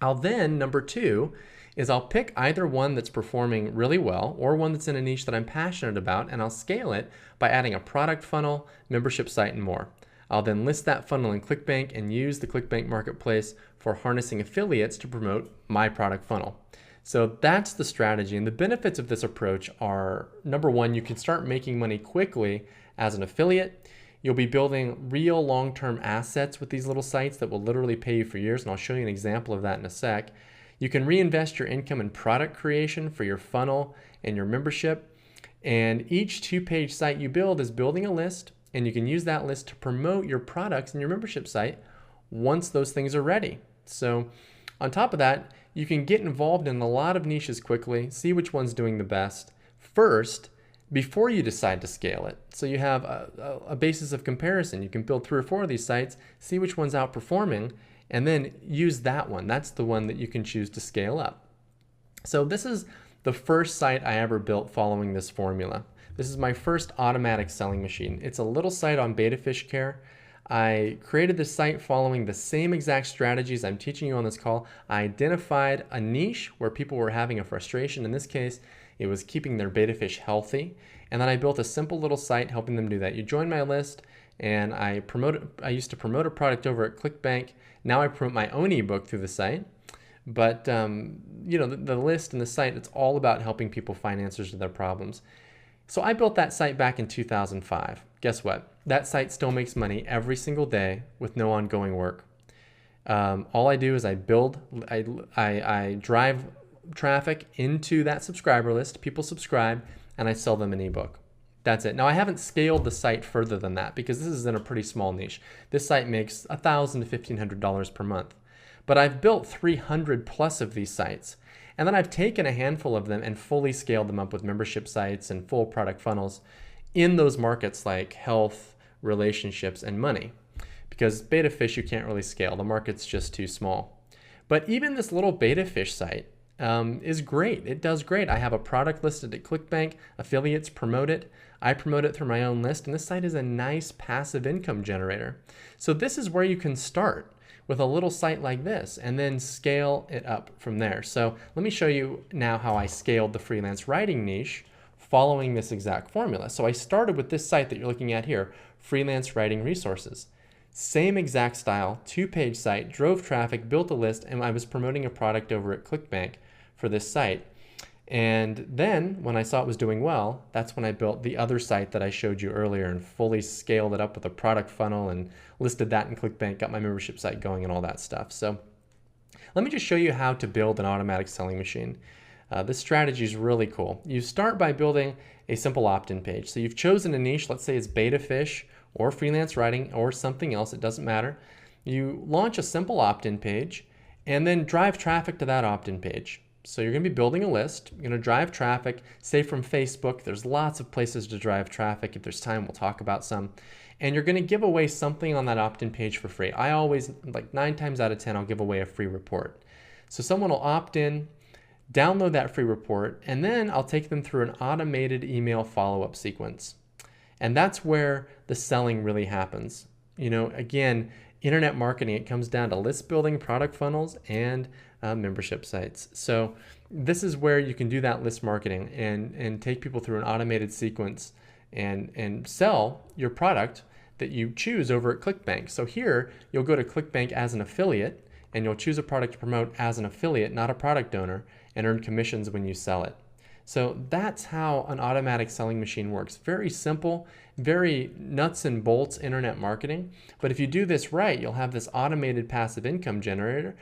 I'll then, number 2, is I'll pick either one that's performing really well or one that's in a niche that I'm passionate about, and I'll scale it by adding a product funnel, membership site, and more. I'll then list that funnel in ClickBank and use the ClickBank Marketplace for harnessing affiliates to promote my product funnel. So that's the strategy, and the benefits of this approach are, number 1, you can start making money quickly as an affiliate. You'll be building real long-term assets with these little sites that will literally pay you for years, and I'll show you an example of that in a sec. You can reinvest your income in product creation for your funnel and your membership, and each 2-page site you build is building a list, and you can use that list to promote your products in your membership site once those things are ready. So on top of that, you can get involved in a lot of niches quickly, see which one's doing the best first before you decide to scale it. So you have a basis of comparison. You can build 3 or 4 of these sites, see which one's outperforming, and then use that one. That's the one that you can choose to scale up. So this is the first site I ever built following this formula. This is my first automatic selling machine. It's a little site on beta fish care. I created this site following the same exact strategies I'm teaching you on this call. I identified a niche where people were having a frustration. In this case, it was keeping their beta fish healthy. And then I built a simple little site helping them do that. You join my list, and I used to promote a product over at ClickBank. Now I promote my own ebook through the site. But you know, the list and the site, it's all about helping people find answers to their problems. So I built that site back in 2005. Guess what? That site still makes money every single day with no ongoing work. All I do is I drive traffic into that subscriber list. People subscribe, and I sell them an ebook. That's it. Now I haven't scaled the site further than that because this is in a pretty small niche. This site makes $1,000 to $1,500 per month. But I've built 300 plus of these sites. And then I've taken a handful of them and fully scaled them up with membership sites and full product funnels in those markets like health, relationships, and money. Because beta fish you can't really scale. The market's just too small. But even this little beta fish site is great. It does great. I have a product listed at ClickBank. Affiliates promote it. I promote it through my own list. And this site is a nice passive income generator. So this is where you can start with a little site like this and then scale it up from there. So let me show you now how I scaled the freelance writing niche following this exact formula. So I started with this site that you're looking at here, Freelance Writing Resources. Same exact style, 2-page site, drove traffic, built a list, and I was promoting a product over at ClickBank for this site. And then when I saw it was doing well, that's when I built the other site that I showed you earlier and fully scaled it up with a product funnel and listed that in ClickBank, got my membership site going and all that stuff. So let me just show you how to build an automatic selling machine. This strategy is really cool. You start by building a simple opt-in page. So you've chosen a niche, let's say it's beta fish or freelance writing or something else, it doesn't matter. You launch a simple opt-in page and then drive traffic to that opt-in page. So you're going to be building a list, you're going to drive traffic, say from Facebook. There's lots of places to drive traffic. If there's time, we'll talk about some. And you're going to give away something on that opt-in page for free. I always, like 9 times out of 10, I'll give away a free report. So someone will opt in, download that free report, and then I'll take them through an automated email follow-up sequence. And that's where the selling really happens. You know, again, internet marketing, it comes down to list building, product funnels, and membership sites. So this is where you can do that list marketing and take people through an automated sequence and sell your product that you choose over at ClickBank. So here, you'll go to ClickBank as an affiliate, and you'll choose a product to promote as an affiliate, not a product owner, and earn commissions when you sell it. So that's how an automatic selling machine works. Very simple, very nuts and bolts internet marketing. But if you do this right, you'll have this automated passive income generator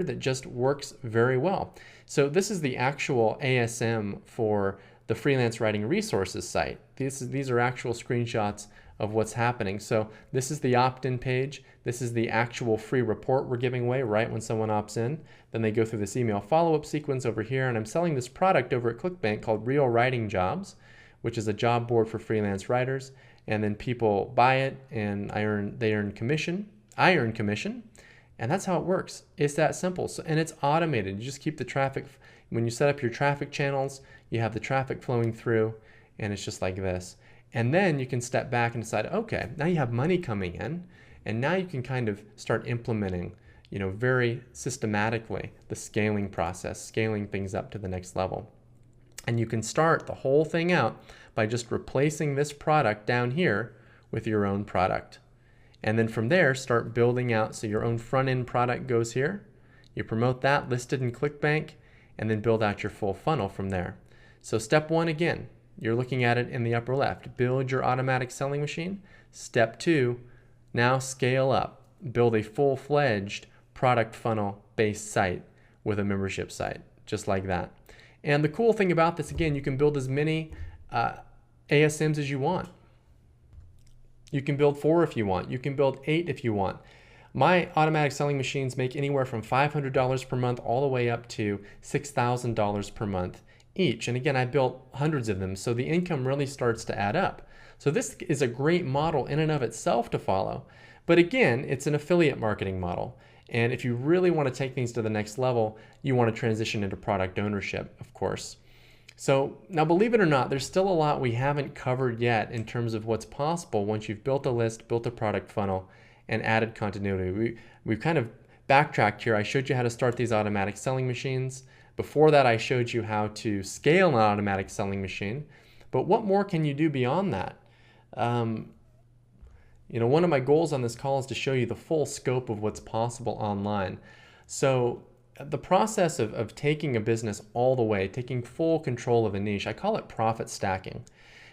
that just works very well. So this is the actual ASM for the freelance writing resources site. These are actual screenshots of what's happening. So this is the opt-in page. This is the actual free report we're giving away right when someone opts in. Then they go through this email follow-up sequence over here, and I'm selling this product over at ClickBank called Real Writing Jobs, which is a job board for freelance writers. And then people buy it, and they earn commission. I earn commission, and that's how it works. It's that simple. So, and it's automated. You just keep the traffic. When you set up your traffic channels, you have the traffic flowing through, and it's just like this. And then you can step back and decide, okay, now you have money coming in, and now you can kind of start implementing, you know, very systematically the scaling process, scaling things up to the next level. And you can start the whole thing out by just replacing this product down here with your own product. And then from there, start building out. So your own front-end product goes here. You promote that, listed in ClickBank, and then build out your full funnel from there. So step 1, again, you're looking at it in the upper left. Build your automatic selling machine. Step 2, now scale up. Build a full-fledged product funnel-based site with a membership site, just like that. And the cool thing about this, again, you can build as many ASMs as you want. You can build 4 if you want. You can build 8 if you want. My automatic selling machines make anywhere from $500 per month all the way up to $6,000 per month each. And again, I built hundreds of them, so the income really starts to add up. So this is a great model in and of itself to follow. But again, it's an affiliate marketing model. And if you really want to take things to the next level, you want to transition into product ownership, of course. So now, believe it or not, there's still a lot we haven't covered yet in terms of what's possible once you've built a list, built a product funnel, and added continuity. We've kind of backtracked here. I showed you how to start these automatic selling machines. Before that, I showed you how to scale an automatic selling machine. But what more can you do beyond that? You know, one of my goals on this call is to show you the full scope of what's possible online. So the process of taking a business all the way, taking full control of a niche, I call it profit stacking.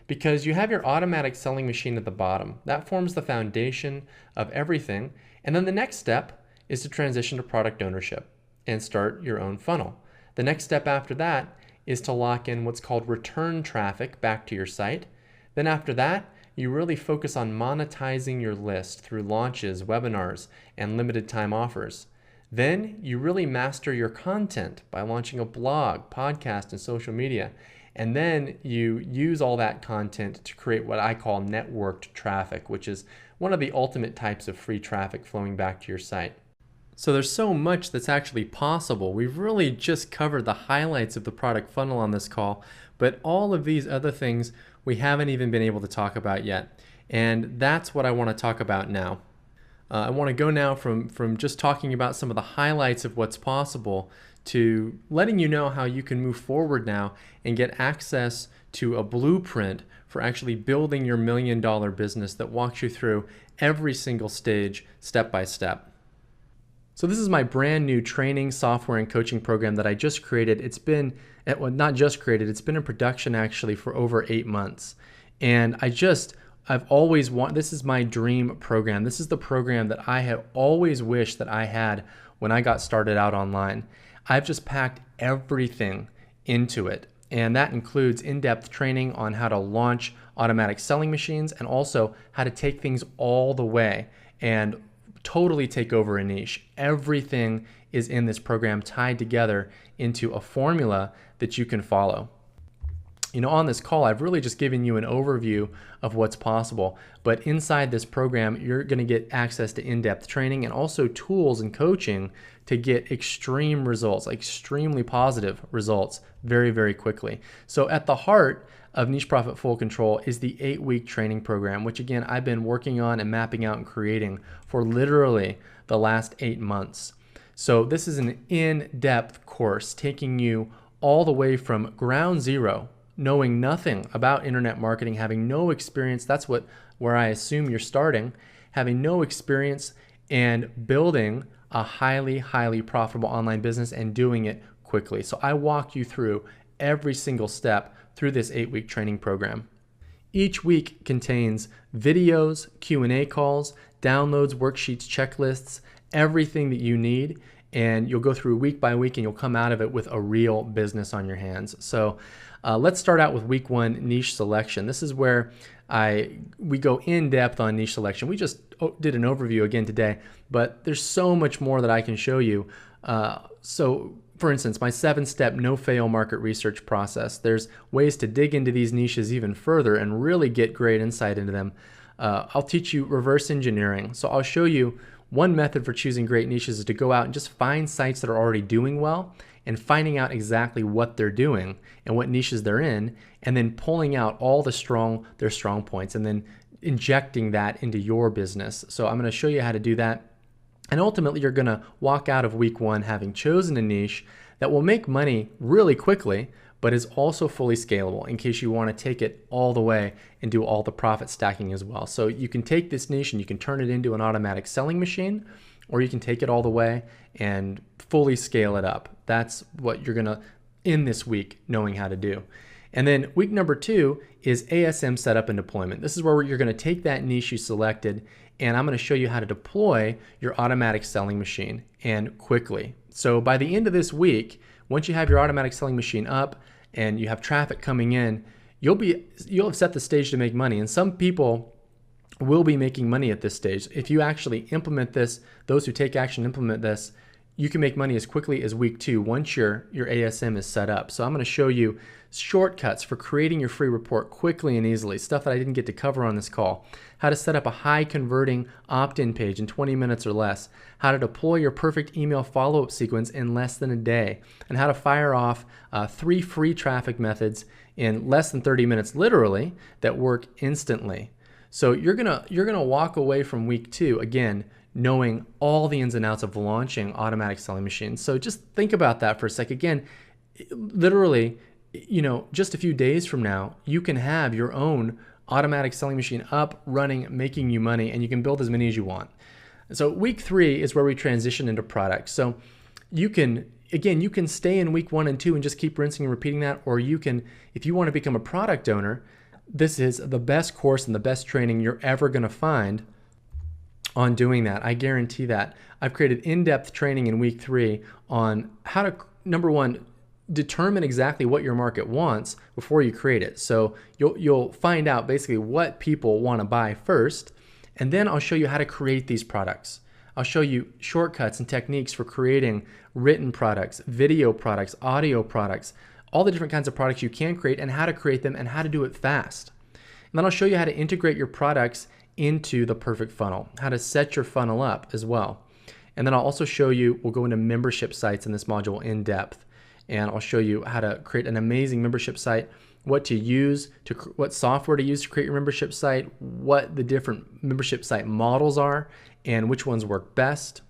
Because you have your automatic selling machine at the bottom. That forms the foundation of everything. And then the next step is to transition to product ownership and start your own funnel. The next step after that is to lock in what's called return traffic back to your site. Then after that, you really focus on monetizing your list through launches, webinars, and limited time offers. Then you really master your content by launching a blog, podcast, and social media. And then you use all that content to create what I call networked traffic, which is one of the ultimate types of free traffic flowing back to your site. So there's so much that's actually possible. We've really just covered the highlights of the product funnel on this call, but all of these other things we haven't even been able to talk about yet. And that's what I want to talk about now. I want to go now from just talking about some of the highlights of what's possible to letting you know how you can move forward now and get access to a blueprint for actually building your $1 million business that walks you through every single stage, step by step. So this is my brand new training, software, and coaching program that I just created. It's been, well, not just created, it's been in production actually for over 8 months. And I've always this is my dream program. This is the program that I have always wished that I had when I got started out online. I've just packed everything into it. And that includes in-depth training on how to launch automatic selling machines and also how to take things all the way and totally take over a niche. Everything is in this program tied together into a formula that you can follow. On this call, I've really just given you an overview of what's possible, but inside this program, you're going to get access to in-depth training and also tools and coaching to get extreme results, extremely positive results very, very quickly. So at the heart of Niche Profit Full Control is the 8-week training program, which again, I've been working on and mapping out and creating for literally the last 8 months. So this is an in-depth course taking you all the way from ground zero, knowing nothing about internet marketing, having no experience. That's where I assume you're starting, having no experience and building a highly, highly profitable online business and doing it quickly. So I walk you through every single step through this 8-week training program. Each week contains videos, Q&A calls, downloads, worksheets, checklists, everything that you need. And you'll go through week by week and you'll come out of it with a real business on your hands. So let's start out with week 1, niche selection. This is where we go in depth on niche selection. We just did an overview again today, but there's so much more that I can show you. So for instance, my 7-step no-fail market research process. There's ways to dig into these niches even further and really get great insight into them. I'll teach you reverse engineering. So I'll show you one method for choosing great niches is to go out and just find sites that are already doing well and finding out exactly what they're doing and what niches they're in, and then pulling out all their strong points and then injecting that into your business. So I'm going to show you how to do that. And ultimately, you're going to walk out of week 1 having chosen a niche that will make money really quickly, but is also fully scalable in case you want to take it all the way and do all the profit stacking as well. So you can take this niche and you can turn it into an automatic selling machine, or you can take it all the way and fully scale it up. That's what you're going to, in this week, knowing how to do. And then week number 2 is ASM setup and deployment. This is where you're going to take that niche you selected, and I'm going to show you how to deploy your automatic selling machine and quickly. So by the end of this week, once you have your automatic selling machine up and you have traffic coming in, you'll have set the stage to make money. And some people will be making money at this stage. If you actually implement this, those who take action implement this, you can make money as quickly as week 2 once your ASM is set up. So I'm going to show you shortcuts for creating your free report quickly and easily, stuff that I didn't get to cover on this call, how to set up a high converting opt-in page in 20 minutes or less, how to deploy your perfect email follow-up sequence in less than a day, and how to fire off 3 free traffic methods in less than 30 minutes, literally, that work instantly. So you're gonna walk away from week 2 again knowing all the ins and outs of launching automatic selling machines. So just think about that for a sec. Again, literally, just a few days from now, you can have your own automatic selling machine up, running, making you money, and you can build as many as you want. So week 3 is where we transition into products. So you can stay in week 1 and 2 and just keep rinsing and repeating that, or you can, if you want to become a product owner, this is the best course and the best training you're ever going to find on doing that. I guarantee that. I've created in-depth training in week 3 on how to, number 1, determine exactly what your market wants before you create it. So you'll find out basically what people want to buy first, and then I'll show you how to create these products. I'll show you shortcuts and techniques for creating written products, video products, audio products, all the different kinds of products you can create and how to create them and how to do it fast. And then I'll show you how to integrate your products into the perfect funnel, how to set your funnel up as well. And then I'll also show you, we'll go into membership sites in this module in depth. And I'll show you how to create an amazing membership site, what software to use to create your membership site, what the different membership site models are, and which ones work best,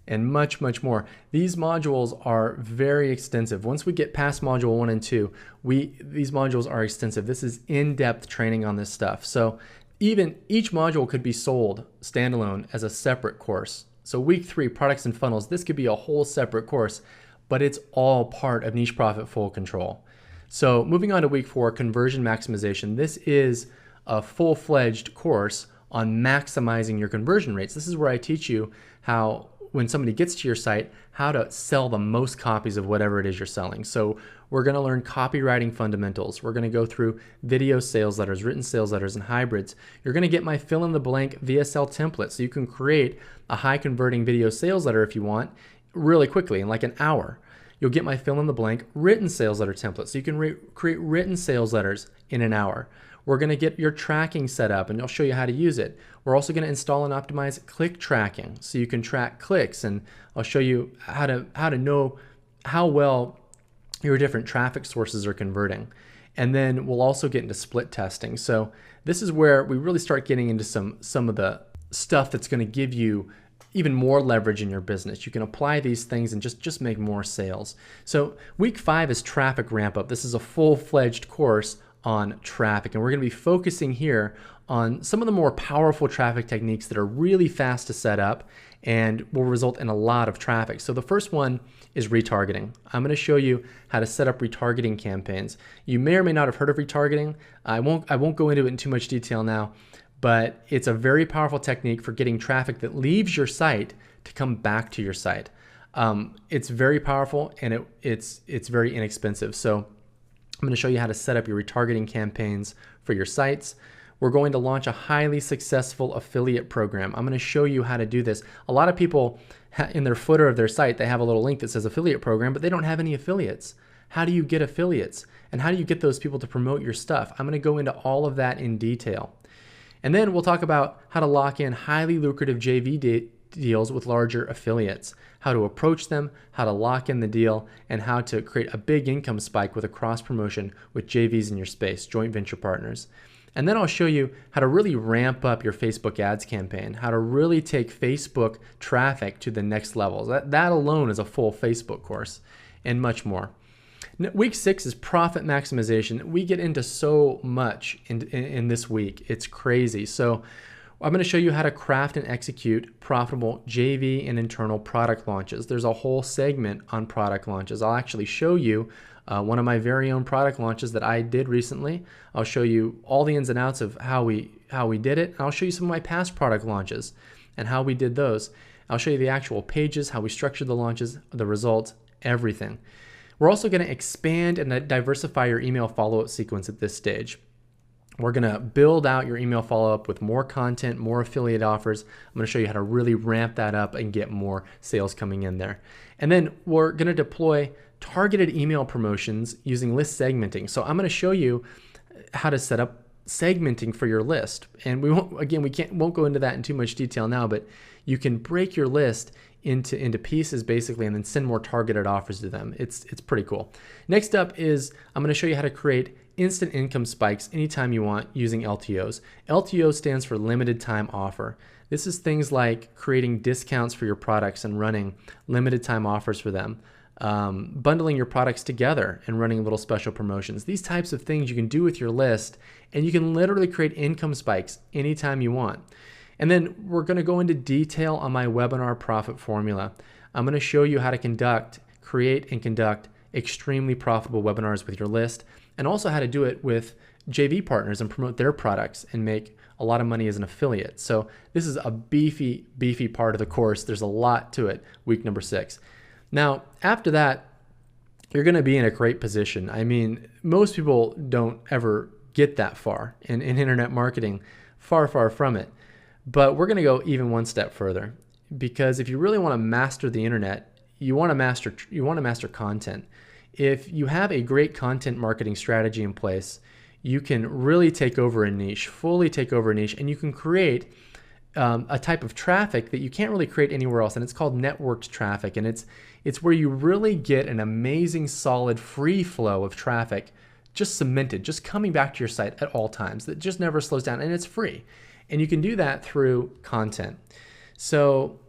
and much, much more. These modules are very extensive. Once we get past module 1 and 2, these modules are extensive. This is in-depth training on this stuff. So even each module could be sold standalone as a separate course. So week 3, products and funnels. This could be a whole separate course, but it's all part of Niche Profit Full Control. So moving on to week 4, conversion maximization. This is a full-fledged course on maximizing your conversion rates. This is where I teach you how, when somebody gets to your site, how to sell the most copies of whatever it is you're selling. So we're going to learn copywriting fundamentals. We're going to go through video sales letters, written sales letters, and hybrids. You're going to get my fill-in-the-blank VSL template, so you can create a high-converting video sales letter if you want really quickly, in like an hour. You'll get my fill-in-the-blank written sales letter template, so you can create written sales letters in an hour. We're going to get your tracking set up, and I'll show you how to use it. We're also going to install and optimize click tracking, so you can track clicks, and I'll show you how to know how well your different traffic sources are converting. And then we'll also get into split testing. So this is where we really start getting into some of the stuff that's going to give you even more leverage in your business. You can apply these things and just make more sales. So week 5 is traffic ramp up. This is a full-fledged course on traffic, and we're going to be focusing here on some of the more powerful traffic techniques that are really fast to set up and will result in a lot of traffic. So the first one is retargeting. I'm going to show you how to set up retargeting campaigns. You may or may not have heard of retargeting. I won't go into it in too much detail now, but it's a very powerful technique for getting traffic that leaves your site to come back to your site. It's very powerful, and it's very inexpensive. So I'm going to show you how to set up your retargeting campaigns for your sites. We're going to launch a highly successful affiliate program. I'm going to show you how to do this. A lot of people in their footer of their site, they have a little link that says affiliate program, but they don't have any affiliates. How do you get affiliates? And how do you get those people to promote your stuff? I'm going to go into all of that in detail. And then we'll talk about how to lock in highly lucrative JV deals with larger affiliates, how to approach them, how to lock in the deal, and how to create a big income spike with a cross promotion with JVs in your space, joint venture partners. And then I'll show you how to really ramp up your Facebook ads campaign, how to really take Facebook traffic to the next level. That alone is a full Facebook course, and much more. Week 6 is profit maximization. We get into so much in this week. It's crazy. So I'm going to show you how to craft and execute profitable JV and internal product launches. There's a whole segment on product launches. I'll actually show you one of my very own product launches that I did recently. I'll show you all the ins and outs of how we did it. And I'll show you some of my past product launches and how we did those. I'll show you the actual pages, how we structured the launches, the results, everything. We're also going to expand and diversify your email follow-up sequence at this stage. We're going to build out your email follow-up with more content, more affiliate offers. I'm going to show you how to really ramp that up and get more sales coming in there. And then we're going to deploy targeted email promotions using list segmenting. So I'm going to show you how to set up segmenting for your list. And we won't go into that in too much detail now, but you can break your list into pieces basically, and then send more targeted offers to them. It's pretty cool. Next up is I'm going to show you how to create instant income spikes anytime you want using LTOs. LTO stands for limited time offer. This is things like creating discounts for your products and running limited time offers for them. Bundling your products together and running little special promotions. These types of things you can do with your list, and you can literally create income spikes anytime you want. And then we're going to go into detail on my webinar profit formula. I'm going to show you how to create and conduct extremely profitable webinars with your list, and also how to do it with JV partners and promote their products and make a lot of money as an affiliate. So this is a beefy part of the course. There's a lot to it, week number 6. Now, after that, you're going to be in a great position. I mean, most people don't ever get that far in internet marketing, far from it. But we're going to go even one step further, because if you really want to master the internet, you want to master content. If you have a great content marketing strategy in place, you can really take over a niche, fully take over a niche, and you can create a type of traffic that you can't really create anywhere else, and it's called networked traffic. And it's where you really get an amazing, solid, free flow of traffic, just cemented, just coming back to your site at all times, that just never slows down, and it's free. And you can do that through content. So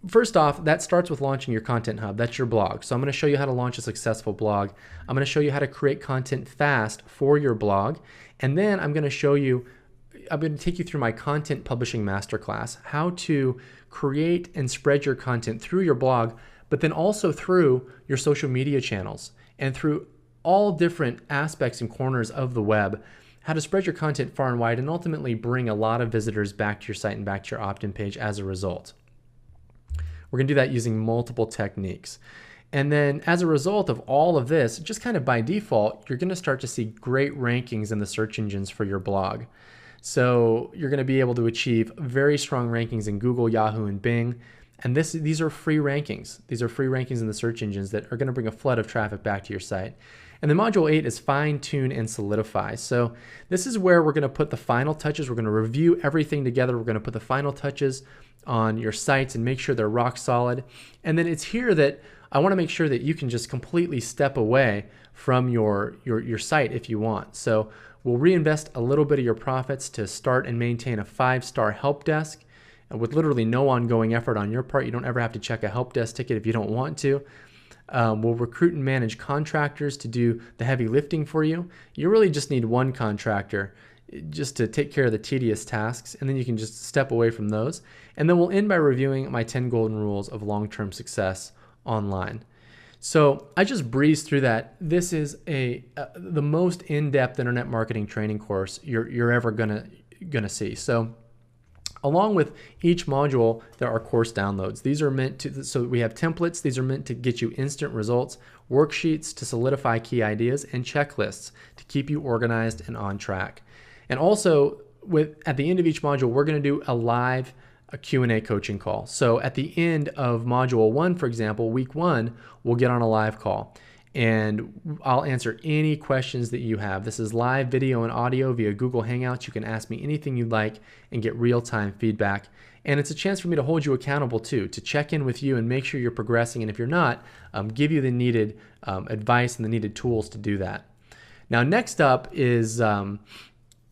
first off, that starts with launching your content hub. That's your blog. So I'm going to show you how to launch a successful blog. I'm going to show you how to create content fast for your blog. And then I'm going to show you I'm going to take you through my content publishing masterclass, how to create and spread your content through your blog, but then also through your social media channels and through all different aspects and corners of the web, how to spread your content far and wide and ultimately bring a lot of visitors back to your site and back to your opt-in page as a result. We're going to do that using multiple techniques. And then as a result of all of this, just kind of by default, you're going to start to see great rankings in the search engines for your blog. So you're going to be able to achieve very strong rankings in Google, Yahoo, and Bing. And these are free rankings. These are free rankings in the search engines that are going to bring a flood of traffic back to your site. And then module 8 is fine tune and solidify. So this is where we're going to put the final touches. We're going to review everything together. We're going to put the final touches on your sites and make sure they're rock solid. And then it's here that I want to make sure that you can just completely step away from your site if you want. So we'll reinvest a little bit of your profits to start and maintain a 5-star help desk with literally no ongoing effort on your part. You don't ever have to check a help desk ticket if you don't want to. We'll recruit and manage contractors to do the heavy lifting for you. You really just need one contractor just to take care of the tedious tasks, and then you can just step away from those. And then we'll end by reviewing my 10 golden rules of long-term success online. So I just breezed through that. This is the most in-depth internet marketing training course you're ever gonna see. So along with each module, there are course downloads. These are meant to, so we have templates. These are meant to get you instant results, worksheets to solidify key ideas, and checklists to keep you organized and on track. And also, at the end of each module, we're going to do a Q&A coaching call. So at the end of module 1, for example, week 1, we'll get on a live call and I'll answer any questions that you have. This is live video and audio via Google Hangouts. You can ask me anything you'd like and get real-time feedback. And it's a chance for me to hold you accountable too, to check in with you and make sure you're progressing. And if you're not, give you the needed advice and the needed tools to do that. Now, next up is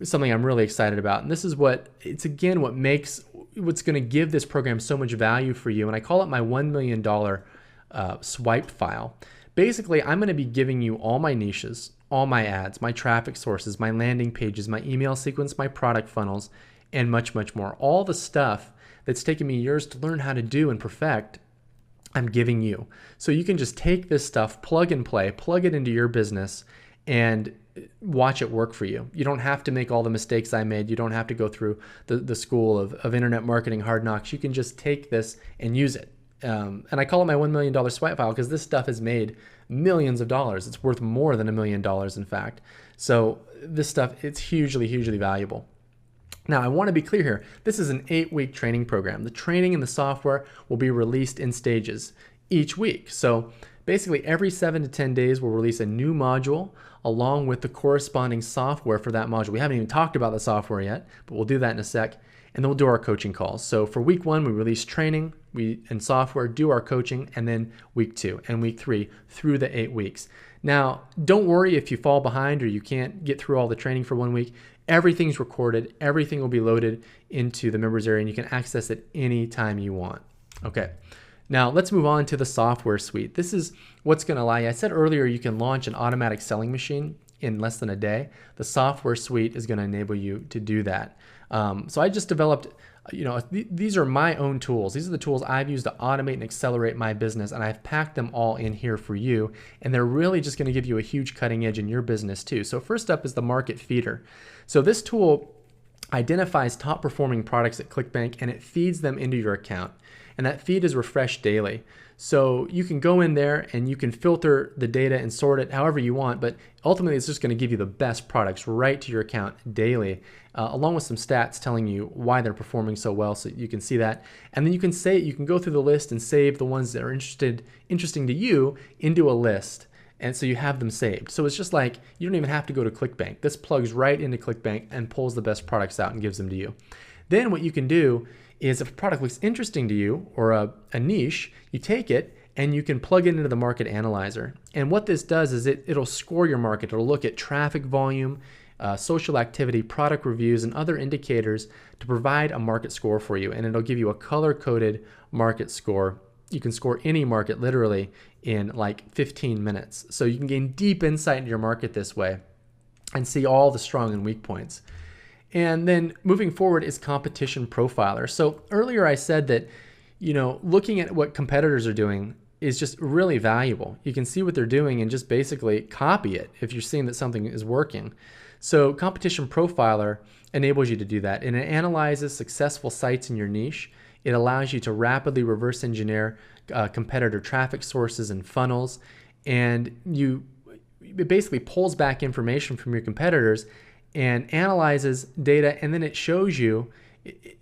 something I'm really excited about. And this is what's going to give this program so much value for you. And I call it my $1 million swipe file. Basically, I'm going to be giving you all my niches, all my ads, my traffic sources, my landing pages, my email sequence, my product funnels, and much, much more. All the stuff that's taken me years to learn how to do and perfect, I'm giving you. So you can just take this stuff, plug and play, plug it into your business, and watch it work for you. You don't have to make all the mistakes I made. You don't have to go through the school of internet marketing hard knocks. You can just take this and use it. And I call it my $1 million swipe file because this stuff has made millions of dollars. It's worth more than $1 million, in fact. So this stuff, it's hugely, hugely valuable. Now, I want to be clear here. This is an 8-week training program. The training and the software will be released in stages each week. So basically, every 7 to 10 days, we'll release a new module along with the corresponding software for that module. We haven't even talked about the software yet, but we'll do that in a sec. And then we'll do our coaching calls. So for week 1, we release training and software, do our coaching, and then week 2 and week 3 through the 8 weeks. Now, don't worry if you fall behind or you can't get through all the training for 1 week. Everything's recorded. Everything will be loaded into the members area, and you can access it anytime you want. Okay. Now, let's move on to the software suite. This is what's going to allow you. I said earlier you can launch an automatic selling machine in less than a day. The software suite is going to enable you to do that. So I just developed, these are my own tools. These are the tools I've used to automate and accelerate my business, and I've packed them all in here for you, and they're really just going to give you a huge cutting edge in your business too. So first up is the Market Feeder. So this tool identifies top performing products at ClickBank, and it feeds them into your account. And that feed is refreshed daily. So you can go in there and you can filter the data and sort it however you want, but ultimately it's just going to give you the best products right to your account daily, along with some stats telling you why they're performing so well, so you can see that. And then you can go through the list and save the ones that are interesting to you into a list. And so you have them saved. So it's just like you don't even have to go to ClickBank. This plugs right into ClickBank and pulls the best products out and gives them to you. Then what you can do is if a product looks interesting to you or a niche, you take it and you can plug it into the market analyzer. And what this does is it'll score your market. It'll look at traffic volume, social activity, product reviews, and other indicators to provide a market score for you. And it'll give you a color-coded market score. You can score any market literally in like 15 minutes. So you can gain deep insight into your market this way and see all the strong and weak points. And then moving forward is competition profiler. So earlier I said that, looking at what competitors are doing is just really valuable. You can see what they're doing and just basically copy it if you're seeing that something is working. So competition profiler enables you to do that, and it analyzes successful sites in your niche. It allows you to rapidly reverse engineer competitor traffic sources and funnels, and it basically pulls back information from your competitors and analyzes data, and then it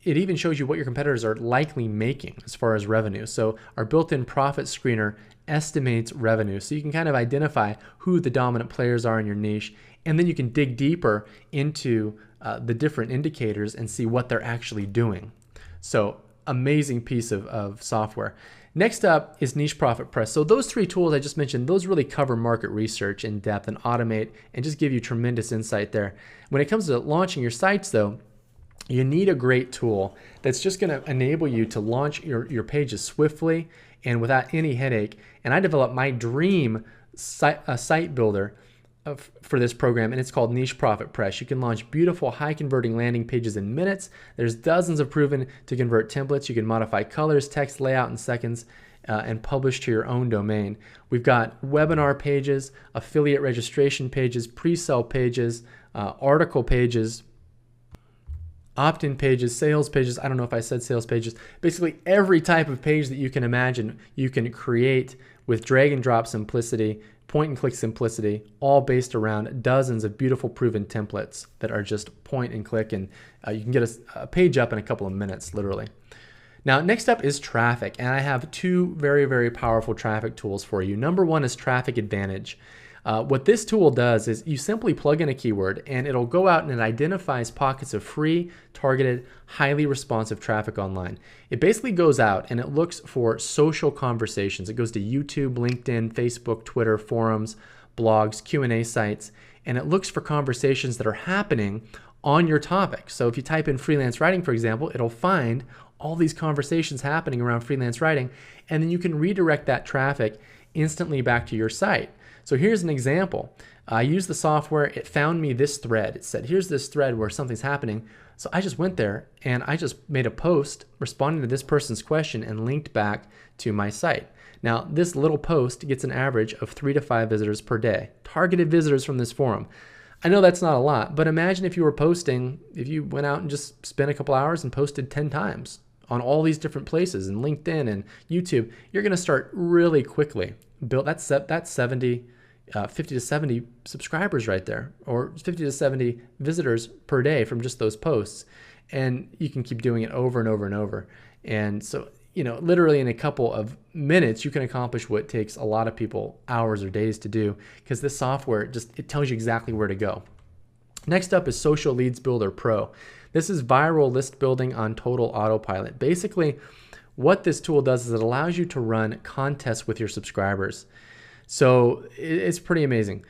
even shows you what your competitors are likely making as far as revenue. So our built-in profit screener estimates revenue, so you can kind of identify who the dominant players are in your niche, and then you can dig deeper into the different indicators and see what they're actually doing. So amazing piece of software. Next up is Niche Profit Press. So those three tools I just mentioned, those really cover market research in depth and automate and just give you tremendous insight there. When it comes to launching your sites though, you need a great tool that's just going to enable you to launch your pages swiftly and without any headache. And I developed my dream site builder for this program, and it's called Niche Profit Press. You can launch beautiful, high-converting landing pages in minutes. There's dozens of proven to convert templates. You can modify colors, text, layout in seconds, and publish to your own domain. We've got webinar pages, affiliate registration pages, pre-sale pages, article pages, opt-in pages, sales pages. I don't know if I said sales pages. Basically, every type of page that you can imagine, you can create with drag and drop simplicity, point and click simplicity, all based around dozens of beautiful proven templates that are just point and click, and you can get a page up in a couple of minutes, literally. Now, next up is traffic, and I have two very, very powerful traffic tools for you. Number one is Traffic Advantage. What this tool does is you simply plug in a keyword and it'll go out and it identifies pockets of free, targeted, highly responsive traffic online. It basically goes out and it looks for social conversations. It goes to YouTube, LinkedIn, Facebook, Twitter, forums, blogs, Q&A sites, and it looks for conversations that are happening on your topic. So if you type in freelance writing, for example, it'll find all these conversations happening around freelance writing, and then you can redirect that traffic instantly back to your site. So here's an example. I used the software, it found me this thread. It said, here's this thread where something's happening. So I just went there and I just made a post responding to this person's question and linked back to my site. Now, this little post gets an average of 3 to 5 visitors per day, targeted visitors from this forum. I know that's not a lot, but imagine if you were posting, if you went out and just spent a couple hours and posted 10 times on all these different places and LinkedIn and YouTube, you're gonna start really quickly. That's 50 to 70 subscribers right there, or 50 to 70 visitors per day from just those posts. And you can keep doing it over and over and over. And so, literally in a couple of minutes, you can accomplish what takes a lot of people hours or days to do, because this software it tells you exactly where to go. Next up is Social Leads Builder Pro. This is viral list building on total autopilot. Basically, what this tool does is it allows you to run contests with your subscribers. So it's pretty amazing.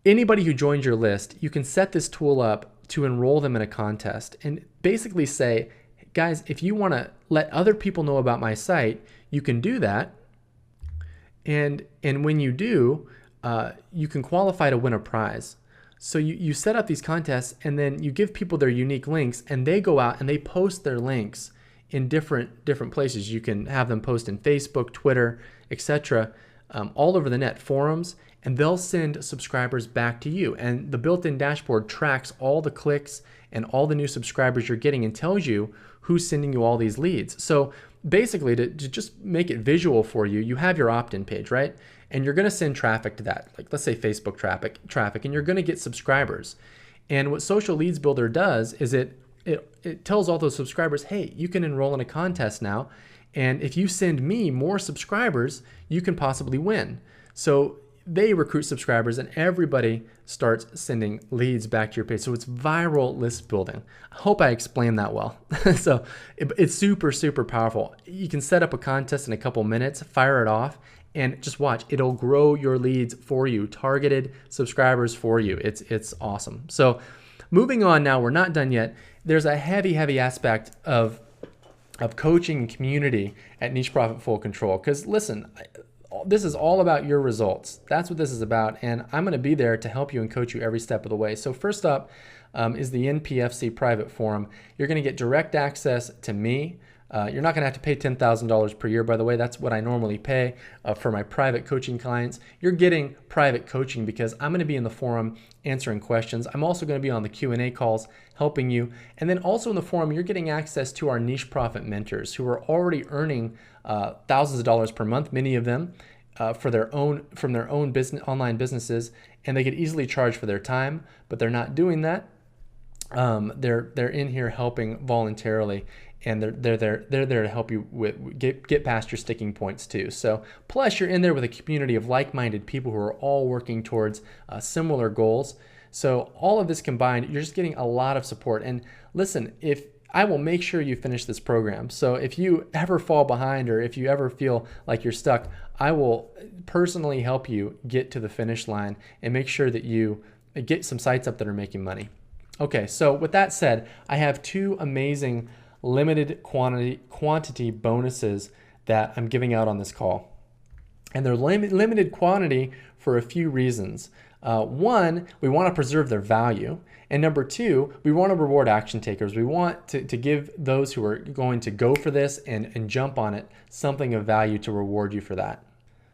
Anybody who joins your list, you can set this tool up to enroll them in a contest and basically say, guys, if you want to let other people know about my site, you can do that. And when you do, you can qualify to win a prize. So you set up these contests and then you give people their unique links and they go out and they post their links in different places. You can have them post in Facebook, Twitter, etc., all over the net, forums, and they'll send subscribers back to you. And the built-in dashboard tracks all the clicks and all the new subscribers you're getting and tells you who's sending you all these leads. So basically, to just make it visual for you, you have your opt-in page, right? And you're going to send traffic to that, like let's say Facebook traffic, and you're going to get subscribers. And what Social Leads Builder does is it tells all those subscribers, hey, you can enroll in a contest now, and if you send me more subscribers, you can possibly win. So they recruit subscribers and everybody starts sending leads back to your page. So it's viral list building. I hope I explained that well. So it's super, super powerful. You can set up a contest in a couple minutes, fire it off, and just watch. It'll grow your leads for you, targeted subscribers for you. It's awesome. So moving on now, we're not done yet. There's a heavy aspect of coaching and community at Niche Profit Full Control. Because listen, this is all about your results. That's what this is about, and I'm going to be there to help you and coach you every step of the way. So first up is the NPFC private forum. You're going to get direct access to me. You're not going to have to pay $10,000 per year, by the way. That's what I normally pay for my private coaching clients. You're getting private coaching because I'm going to be in the forum answering questions. I'm also going to be on the Q&A calls helping you. And then also in the forum, you're getting access to our niche profit mentors who are already earning thousands of dollars per month, many of them, from their own business, online businesses, and they could easily charge for their time, but they're not doing that. They're in here helping voluntarily, and they're there to help you with get past your sticking points too. So plus you're in there with a community of like-minded people who are all working towards similar goals. So all of this combined, you're just getting a lot of support. And listen, if I will make sure you finish this program. So if you ever fall behind or if you ever feel like you're stuck, I will personally help you get to the finish line and make sure that you get some sites up that are making money. Okay, so with that said, I have two amazing limited quantity bonuses that I'm giving out on this call. And they're limited quantity for a few reasons. One, we want to preserve their value. And number two, we want to reward action takers. We want to give those who are going to go for this and jump on it something of value to reward you for that.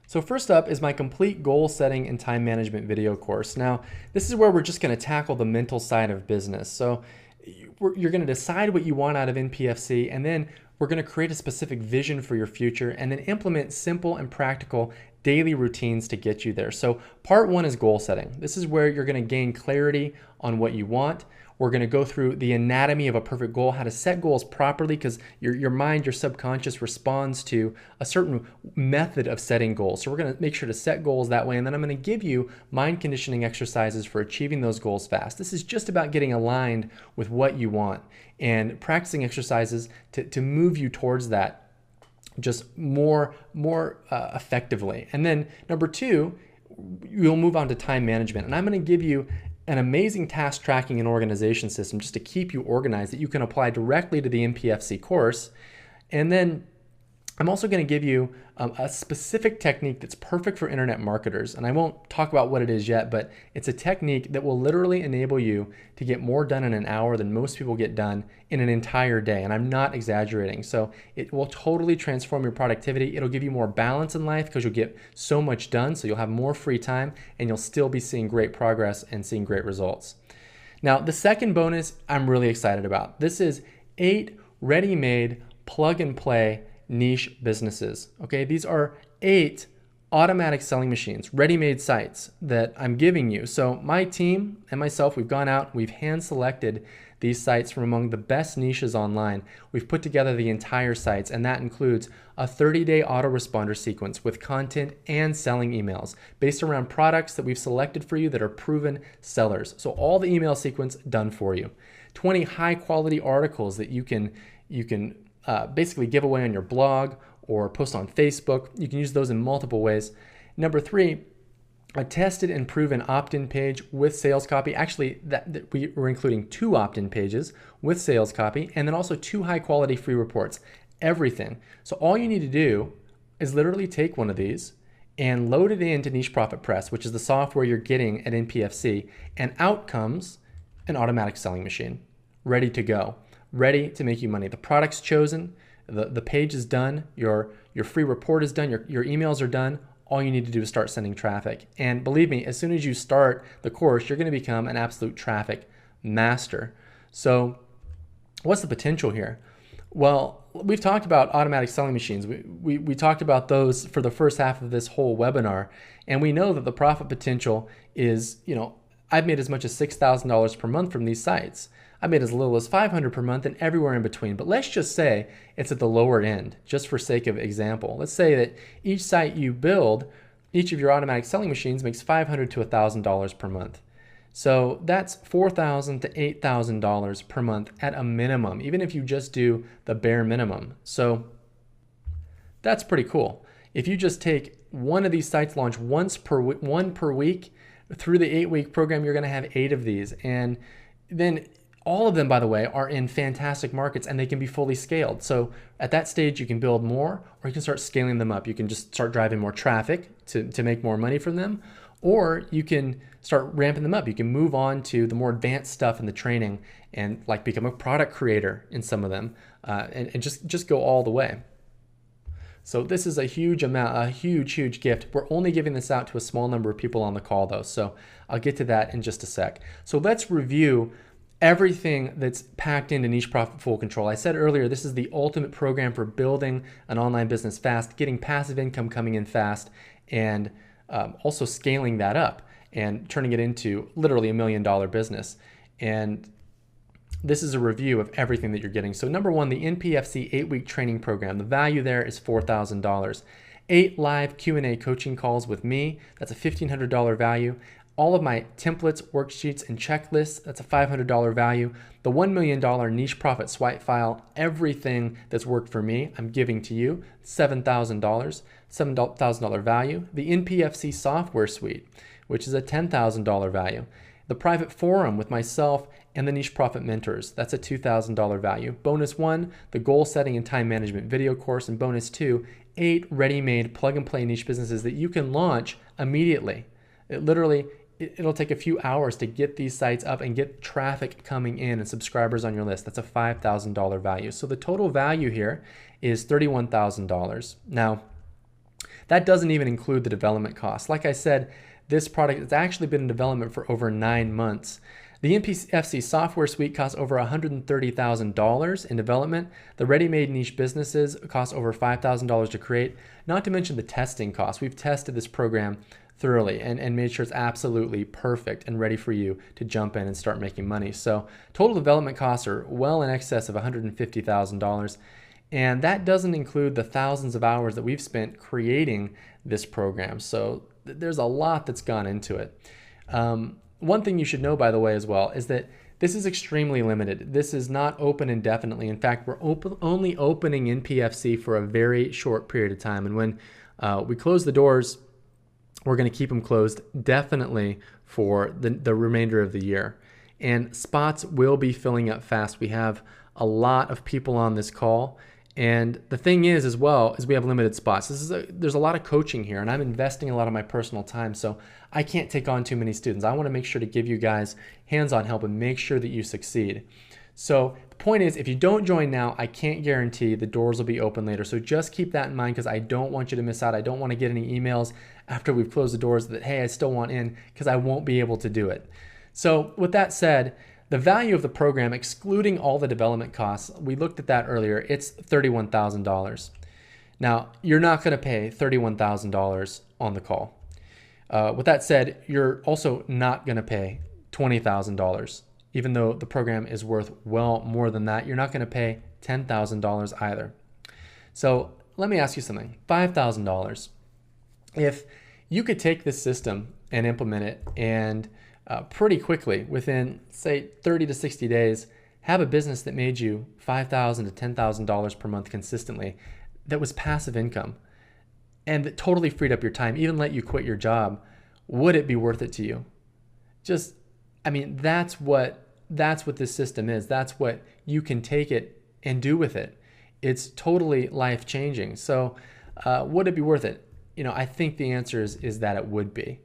So first up is my complete goal setting and time management video course. Now, this is where we're just going to tackle the mental side of business. So you're going to decide what you want out of NPFC, and then we're going to create a specific vision for your future and then implement simple and practical daily routines to get you there. So part one is goal setting. This is where you're going to gain clarity on what you want. We're going to go through the anatomy of a perfect goal, how to set goals properly, because your mind, your subconscious responds to a certain method of setting goals. So we're going to make sure to set goals that way. And then I'm going to give you mind conditioning exercises for achieving those goals fast. This is just about getting aligned with what you want and practicing exercises to move you towards that just more effectively. And then number two, you'll move on to time management. And I'm going to give you an amazing task tracking and organization system just to keep you organized that you can apply directly to the NPFC course. And then I'm also going to give you a specific technique that's perfect for internet marketers. And I won't talk about what it is yet, but it's a technique that will literally enable you to get more done in an hour than most people get done in an entire day. And I'm not exaggerating. So it will totally transform your productivity. It'll give you more balance in life because you'll get so much done. So you'll have more free time and you'll still be seeing great progress and seeing great results. Now, the second bonus I'm really excited about. This is 8 ready-made plug and play niche businesses. Okay, these are 8 automatic selling machines, ready-made sites that I'm giving you. So my team and myself, we've gone out, we've hand selected these sites from among the best niches online. We've put together the entire sites, and that includes a 30-day autoresponder sequence with content and selling emails based around products that we've selected for you that are proven sellers. So all the email sequence done for you. 20 high-quality articles that you can basically give away on your blog or post on Facebook. You can use those in multiple ways. Number 3, a tested and proven opt-in page with sales copy. Actually, we're including 2 opt-in pages with sales copy, and then also 2 high-quality free reports. Everything. So all you need to do is literally take one of these and load it into Niche Profit Press, which is the software you're getting at NPFC, and out comes an automatic selling machine, ready to go. Ready to make you money. The product's chosen, the page is done, your free report is done, your emails are done. All you need to do is start sending traffic. And believe me, as soon as you start the course, you're going to become an absolute traffic master. So what's the potential here? Well, we've talked about automatic selling machines. We talked about those for the first half of this whole webinar, and we know that the profit potential is, I've made as much as $6,000 per month from these sites. I made as little as $500 per month and everywhere in between. But let's just say it's at the lower end, just for sake of example. Let's say that each site you build, each of your automatic selling machines makes $500 to $1,000 per month. So that's $4,000 to $8,000 per month at a minimum, even if you just do the bare minimum. So that's pretty cool. If you just take one of these sites, launch one per week, through the 8-week program, you're going to have 8 of these. And then All of them, by the way, are in fantastic markets and they can be fully scaled. So at that stage, you can build more or you can start scaling them up. You can just start driving more traffic to make more money from them, or you can start ramping them up. You can move on to the more advanced stuff in the training and like become a product creator in some of them and just go all the way. So this is a huge amount, a huge gift. We're only giving this out to a small number of people on the call though. So I'll get to that in just a sec. So let's review everything that's packed into Niche Profit Full Control. I said earlier, this is the ultimate program for building an online business fast, getting passive income coming in fast, and also scaling that up and turning it into literally $1 million business. And this is a review of everything that you're getting. So number one, the NPFC 8-week training program. The value there is $4,000. 8 live Q&A coaching calls with me. That's a $1,500 value. All of my templates, worksheets, and checklists, that's a $500 value. The $1 million niche profit swipe file, everything that's worked for me, I'm giving to you, $7,000, $7,000 value. The NPFC software suite, which is a $10,000 value. The private forum with myself and the niche profit mentors, that's a $2,000 value. Bonus 1, the goal setting and time management video course, and bonus 2, 8 ready-made plug and play niche businesses that you can launch immediately. It'll take a few hours to get these sites up and get traffic coming in and subscribers on your list. That's a $5,000 value. So the total value here is $31,000. Now, that doesn't even include the development costs. Like I said, this product has actually been in development for over 9 months. The NPFC software suite costs over $130,000 in development. The ready-made niche businesses cost over $5,000 to create, not to mention the testing costs. We've tested this program thoroughly and made sure it's absolutely perfect and ready for you to jump in and start making money. So total development costs are well in excess of $150,000. And that doesn't include the thousands of hours that we've spent creating this program. So there's a lot that's gone into it. One thing you should know, by the way, as well, is that this is extremely limited. This is not open indefinitely. In fact, we're only opening NPFC for a very short period of time. And when we close the doors, we're going to keep them closed definitely for the remainder of the year. And spots will be filling up fast. We have a lot of people on this call. And the thing is, as well, is we have limited spots. There's a lot of coaching here, and I'm investing a lot of my personal time, so I can't take on too many students. I want to make sure to give you guys hands-on help and make sure that you succeed. So the point is, if you don't join now, I can't guarantee the doors will be open later. So just keep that in mind, because I don't want you to miss out. I don't want to get any emails after we've closed the doors that, hey, I still want in, because I won't be able to do it. So with that said, the value of the program, excluding all the development costs, we looked at that earlier, it's $31,000. Now, you're not going to pay $31,000 on the call. With that said, you're also not going to pay $20,000. Even though the program is worth well more than that, you're not going to pay $10,000 either. So let me ask you something, $5,000. If you could take this system and implement it and pretty quickly, within say 30 to 60 days, have a business that made you $5,000 to $10,000 per month consistently, that was passive income, and that totally freed up your time, even let you quit your job, would it be worth it to you? That's what this system is. That's what you can take it and do with it. It's totally life-changing. So would it be worth it? I think the answer is that it would be.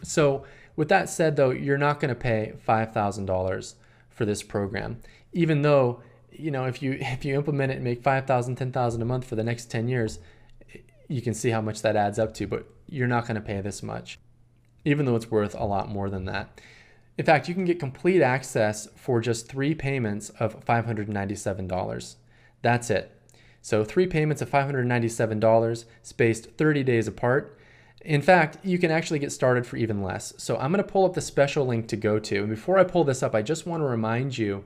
So with that said, though, you're not going to pay $5,000 for this program, even though, if you implement it and make $5,000, $10,000 a month for the next 10 years, you can see how much that adds up to, but you're not going to pay this much, even though it's worth a lot more than that. In fact, you can get complete access for just 3 payments of $597. That's it. So 3 payments of $597 spaced 30 days apart. In fact, you can actually get started for even less. So I'm going to pull up the special link to go to. And before I pull this up, I just want to remind you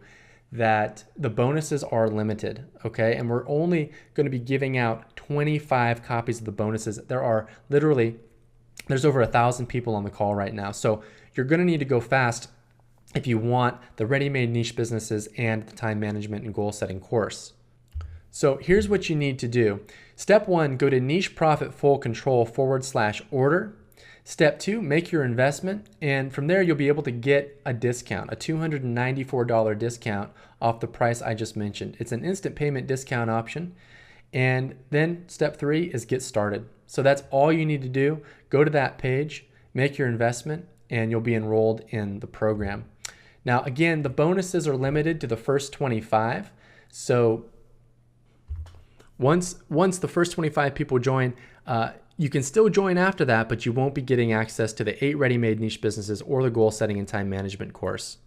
that the bonuses are limited, okay? And we're only going to be giving out 25 copies of the bonuses. There's over 1,000 people on the call right now. So you're going to need to go fast if you want the ready-made niche businesses and the time management and goal setting course. So here's what you need to do. Step 1, go to nicheprofitfullcontrol.com/order. Step 2, make your investment, and from there you'll be able to get a discount, a $294 discount off the price I just mentioned. It's an instant payment discount option. And then step 3 is get started. So that's all you need to do. Go to that page, make your investment, and you'll be enrolled in the program. Now, again, the bonuses are limited to the first 25. So once the first 25 people join, you can still join after that, but you won't be getting access to the 8 ready-made niche businesses or the goal setting and time management course.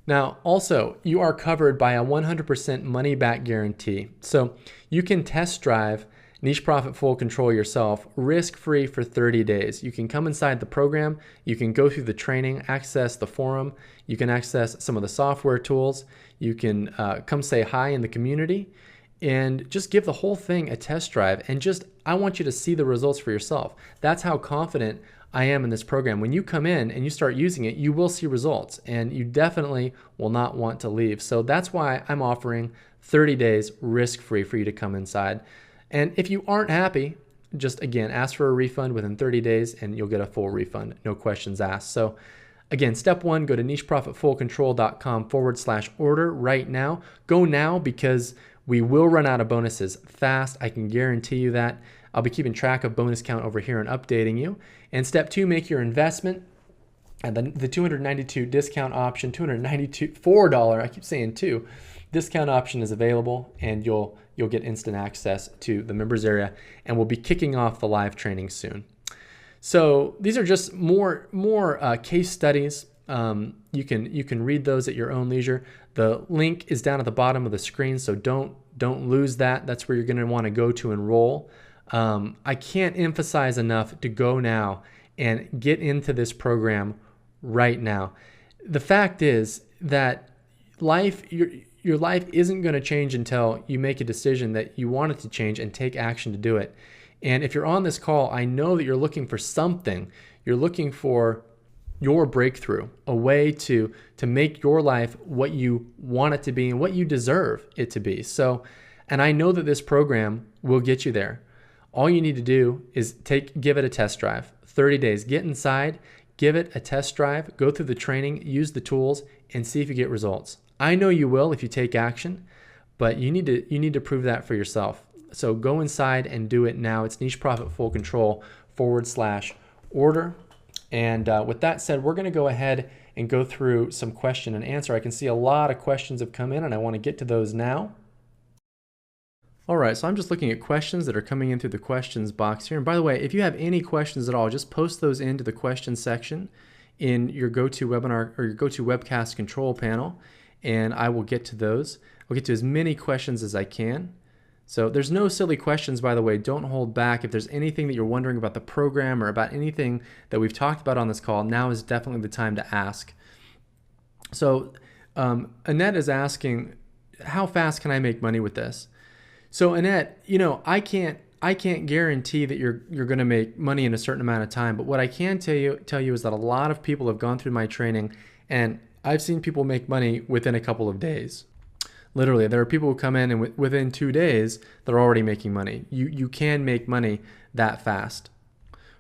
Now, also, you are covered by a 100% money back guarantee. So you can test drive Niche Profit Full Control yourself, risk-free for 30 days. You can come inside the program, you can go through the training, access the forum, you can access some of the software tools, you can come say hi in the community, and just give the whole thing a test drive. And I want you to see the results for yourself. That's how confident I am in this program. When you come in and you start using it, you will see results, and you definitely will not want to leave. So that's why I'm offering 30 days risk-free for you to come inside. And if you aren't happy, just again, ask for a refund within 30 days and you'll get a full refund, no questions asked. So again, step 1, go to nicheprofitfullcontrol.com/order right now. Go now because we will run out of bonuses fast. I can guarantee you that. I'll be keeping track of bonus count over here and updating you. And step 2, make your investment. And then the $292 discount option, $4, I keep saying 2, discount option is available, and you'll get instant access to the members area, and we'll be kicking off the live training soon. So these are just more case studies. You can read those at your own leisure. The link is down at the bottom of the screen, so don't lose that. That's where you're going to want to go to enroll. I can't emphasize enough to go now and get into this program right now. The fact is that your life isn't going to change until you make a decision that you want it to change and take action to do it. And if you're on this call, I know that you're looking for something. You're looking for your breakthrough, a way to make your life what you want it to be and what you deserve it to be. So, and I know that this program will get you there. All you need to do is give it a test drive. 30 days. Get inside, give it a test drive, go through the training, use the tools, and see if you get results. I know you will if you take action, but you need to prove that for yourself. So go inside and do it now. It's Niche Profit Full Control /order. And with that said, we're going to go ahead and go through some question and answer. I can see a lot of questions have come in, and I want to get to those now. All right, so I'm just looking at questions that are coming in through the questions box here. And by the way, if you have any questions at all, just post those into the questions section in your GoToWebinar or your GoToWebcast control panel, and I will get to those. I'll get to as many questions as I can. So there's no silly questions, by the way. Don't hold back. If there's anything that you're wondering about the program or about anything that we've talked about on this call, now is definitely the time to ask. So Annette is asking, how fast can I make money with this? So Annette, I can't guarantee that you're going to make money in a certain amount of time, but what I can tell you is that a lot of people have gone through my training, and I've seen people make money within a couple of days. Literally, there are people who come in and within 2 days, they're already making money. You can make money that fast.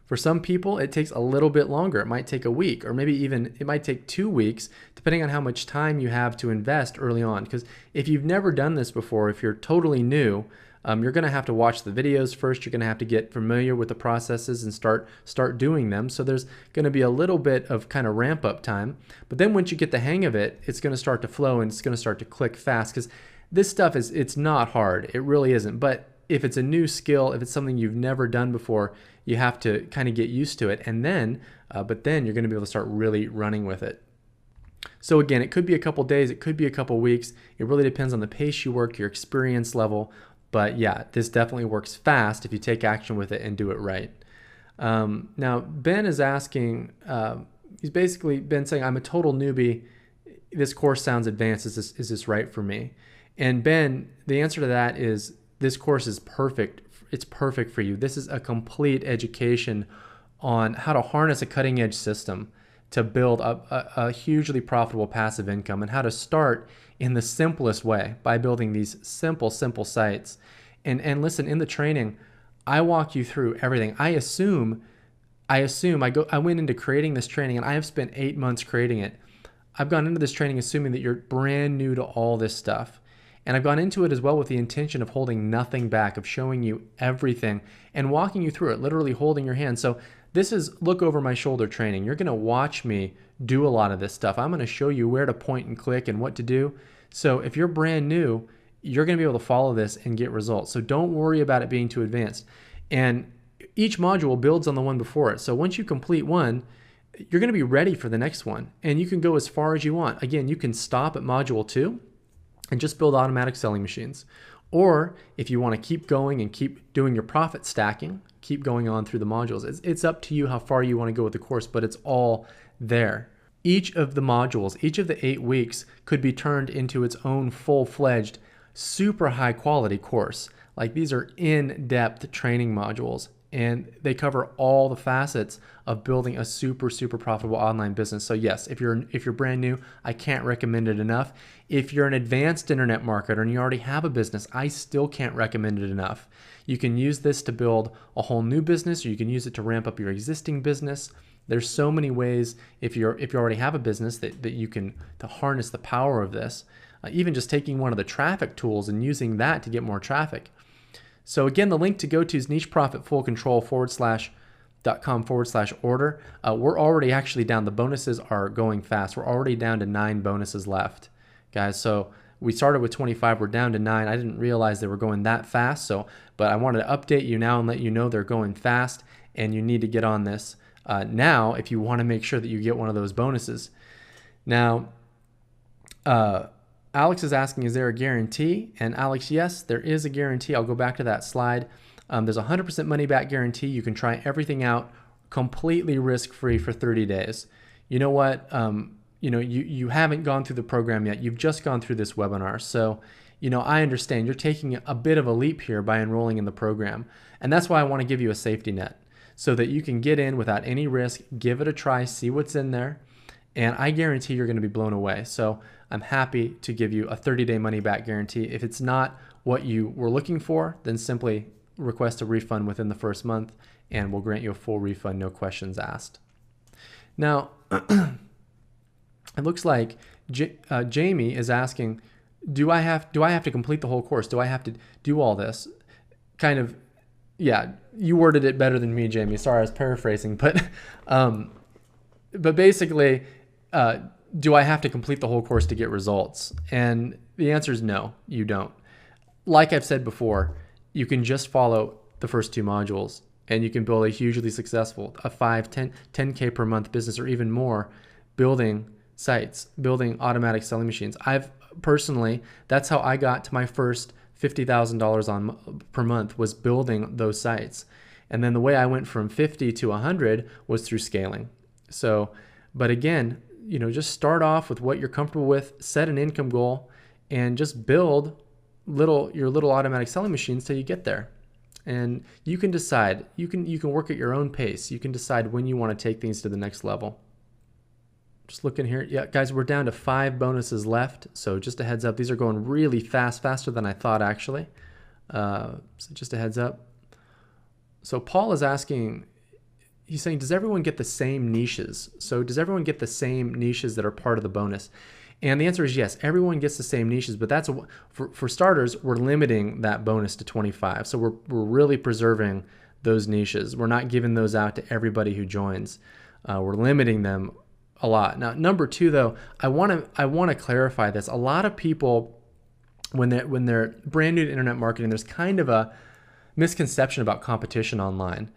For some people, it takes a little bit longer. It might take a week, or maybe even it might take 2 weeks, depending on how much time you have to invest early on. Because if you've never done this before, if you're totally new, you're going to have to watch the videos first. You're going to have to get familiar with the processes and start doing them. So there's going to be a little bit of kind of ramp up time. But then once you get the hang of it, it's going to start to flow and it's going to start to click fast, because this stuff it's not hard. It really isn't. But if it's a new skill, if it's something you've never done before, you have to kind of get used to it. And then, but then you're going to be able to start really running with it. So again, it could be a couple days, it could be a couple weeks. It really depends on the pace you work, your experience level. But yeah, this definitely works fast if you take action with it and do it right. Now, Ben is asking, he's basically been saying, I'm a total newbie. This course sounds advanced. Is this right for me? And Ben, the answer to that is this course is perfect. It's perfect for you. This is a complete education on how to harness a cutting edge system to build a hugely profitable passive income, and how to start in the simplest way by building these simple sites. And listen, in the training, I walk you through everything. I went into creating this training, and I have spent 8 months creating it. I've gone into this training assuming that you're brand new to all this stuff. And I've gone into it as well with the intention of holding nothing back, of showing you everything and walking you through it, literally holding your hand. So this is look over my shoulder training. You're going to watch me do a lot of this stuff. I'm going to show you where to point and click and what to do. So if you're brand new, you're going to be able to follow this and get results. So don't worry about it being too advanced. And each module builds on the one before it. So once you complete one, you're going to be ready for the next one. And you can go as far as you want. Again, you can stop at module 2 and just build automatic selling machines. Or if you want to keep going and keep doing your profit stacking, keep going on through the modules. It's up to you how far you want to go with the course, but it's all there. Each of the modules, each of the 8 weeks could be turned into its own full-fledged, super high quality course. Like, these are in-depth training modules, and they cover all the facets of building a super profitable online business. So yes, if you're brand new, I can't recommend it enough. If you're an advanced internet marketer and you already have a business, I still can't recommend it enough. You can use this to build a whole new business, or you can use it to ramp up your existing business. There's so many ways, if you already have a business, that you can to harness the power of this. Even just taking one of the traffic tools and using that to get more traffic. So again, the link to go to is nicheprofitfullcontrol.com/order. We're already actually down. The bonuses are going fast. We're already down to 9 bonuses left, guys. So we started with 25. We're down to 9. I didn't realize they were going that fast. But I wanted to update you now and let you know they're going fast, and you need to get on this now if you want to make sure that you get one of those bonuses. Now, Alex is asking, is there a guarantee? And Alex, yes, there is a guarantee. I'll go back to that slide. There's a 100% money back guarantee. You can try everything out completely risk-free for 30 days. You know what? You haven't gone through the program yet. You've just gone through this webinar. So, I understand you're taking a bit of a leap here by enrolling in the program. And that's why I want to give you a safety net so that you can get in without any risk, give it a try, see what's in there. And I guarantee you're going to be blown away. So I'm happy to give you a 30-day money-back guarantee. If it's not what you were looking for, then simply request a refund within the first month, and we'll grant you a full refund, no questions asked. Now, it looks like Jamie is asking, do I have to complete the whole course? Do I have to do all this? Kind of, yeah, you worded it better than me, Jamie. Sorry, I was paraphrasing, but basically, do I have to complete the whole course to get results? And the answer is no, you don't. Like I've said before, you can just follow the first 2 modules and you can build a hugely successful, a 5, 10K per month business or even more, building sites, building automatic selling machines. That's how I got to my first $50,000 per month, was building those sites. And then the way I went from 50 to 100 was through scaling. So, but again, just start off with what you're comfortable with, set an income goal, and just build your little automatic selling machines till you get there. And you can decide, you can work at your own pace. You can decide when you want to take things to the next level. Just looking here. Yeah, guys, we're down to 5 bonuses left. So just a heads up, these are going really fast, faster than I thought actually. So just a heads up. So Paul is asking, he's saying, does everyone get the same niches? So does everyone get the same niches that are part of the bonus? And the answer is yes, everyone gets the same niches, but that's for starters, we're limiting that bonus to 25. So we're really preserving those niches. We're not giving those out to everybody who joins. We're limiting them a lot. Now, number 2, though, I want to clarify this. A lot of people, when they're brand new to internet marketing, there's kind of a misconception about competition online.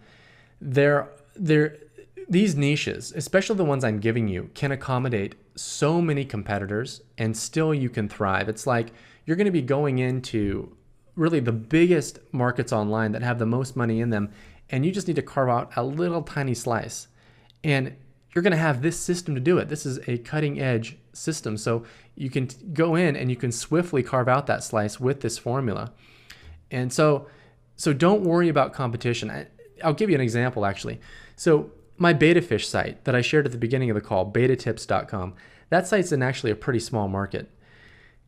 These niches, especially the ones I'm giving you, can accommodate so many competitors and still you can thrive. It's like you're going to be going into really the biggest markets online that have the most money in them, and you just need to carve out a little tiny slice. And you're going to have this system to do it. This is a cutting edge system. So you can go in and you can swiftly carve out that slice with this formula. And so don't worry about competition. I'll give you an example actually. So my BetaFish site that I shared at the beginning of the call, betatips.com, that site's in actually a pretty small market.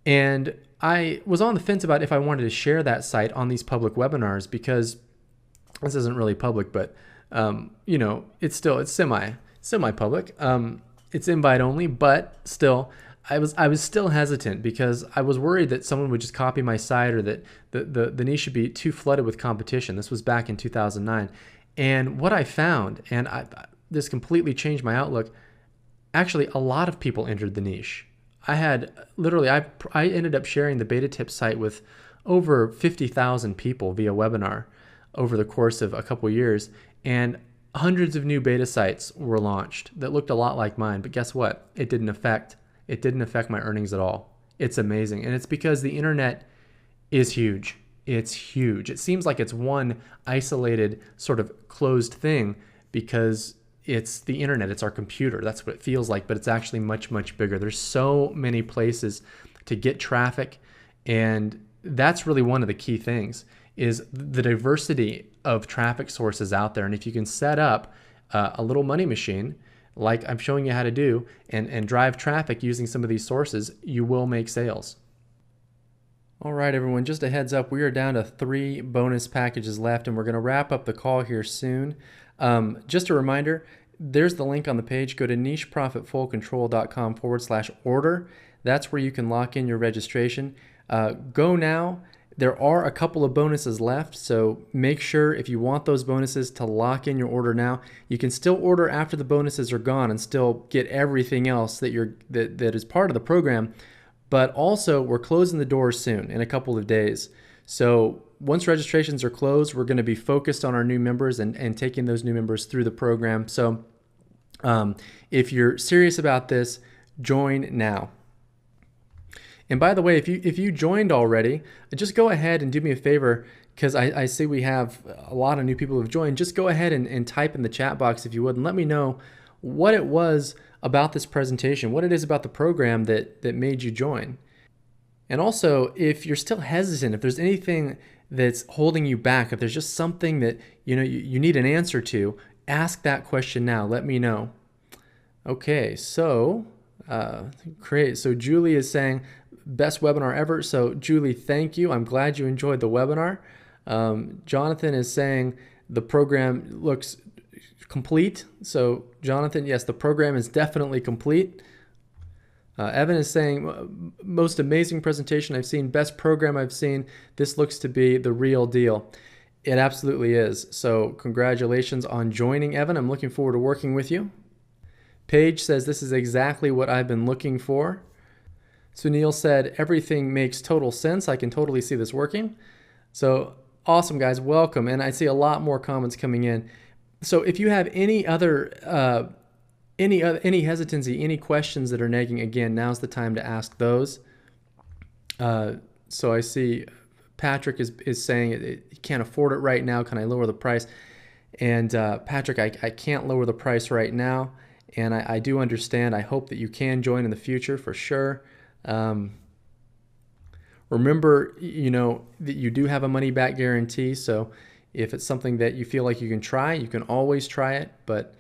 And I was on the fence about if I wanted to share that site on these public webinars because this isn't really public, but it's semi-public. It's invite only, but still, I was still hesitant because I was worried that someone would just copy my site, or that the niche should be too flooded with competition. This was back in 2009. And what I found, and this completely changed my outlook, actually a lot of people entered the niche. I ended up sharing the beta tip site with over 50,000 people via webinar over the course of a couple years, and hundreds of new beta sites were launched that looked a lot like mine. But guess what? It didn't affect my earnings at all. It's amazing. And it's because the internet is huge. It's huge. It seems like it's one isolated sort of closed thing because it's the internet, it's our computer. That's what it feels like, but it's actually much, much bigger. There's so many places to get traffic, and that's really one of the key things, is the diversity of traffic sources out there. And if you can set up a little money machine, like I'm showing you how to do, and drive traffic using some of these sources, you will make sales. All right, everyone, just a heads up, we are down to 3 bonus packages left, and we're going to wrap up the call here soon. Just a reminder, there's the link on the page. Go to nicheprofitfullcontrol.com/order. That's where you can lock in your registration. Go now. There are a couple of bonuses left, so make sure if you want those bonuses to lock in your order now. You can still order after the bonuses are gone and still get everything else that is part of the program. But also, we're closing the doors soon, in a couple of days. So once registrations are closed, we're going to be focused on our new members and taking those new members through the program. So if you're serious about this, join now. And by the way, if you joined already, just go ahead and do me a favor, because I see we have a lot of new people who've joined. Just go ahead and type in the chat box, if you would, and let me know what it was about this presentation, what it is about the program that made you join. And also, if you're still hesitant, if there's anything that's holding you back, if there's just something that you need an answer to, ask that question now. Let me know. Okay, so great. So Julie is saying, best webinar ever. So Julie, thank you. I'm glad you enjoyed the webinar. Jonathan is saying the program looks complete. So Jonathan, yes, the program is definitely complete. Evan is saying, most amazing presentation I've seen, best program I've seen. This looks to be the real deal. It absolutely is. So congratulations on joining, Evan. I'm looking forward to working with you. Paige says, this is exactly what I've been looking for. Sunil said, everything makes total sense. I can totally see this working. So awesome, guys. Welcome. And I see a lot more comments coming in. So if you have any other any hesitancy, any questions that are nagging, again, now's the time to ask those. So I see Patrick is saying he can't afford it right now. Can I lower the price? And Patrick, I can't lower the price right now. And I do understand. I hope that you can join in the future for sure. Remember, that you do have a money back guarantee. So if it's something that you feel like you can try, you can always try it. But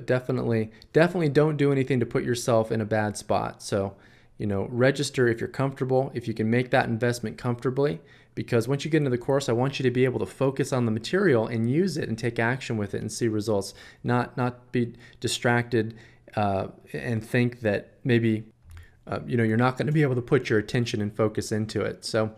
definitely don't do anything to put yourself in a bad spot. So, register if you're comfortable, if you can make that investment comfortably, because once you get into the course, I want you to be able to focus on the material and use it and take action with it and see results, not be distracted and think that maybe you're not going to be able to put your attention and focus into it. So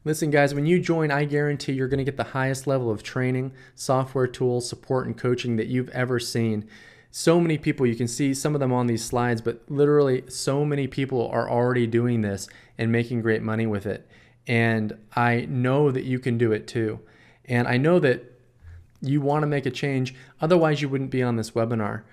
listen, guys, when you join, I guarantee you're going to get the highest level of training, software tools, support, and coaching that you've ever seen. So many people, you can see some of them on these slides, but literally so many people are already doing this and making great money with it. And I know that you can do it too. And I know that you want to make a change, otherwise you wouldn't be on this webinar.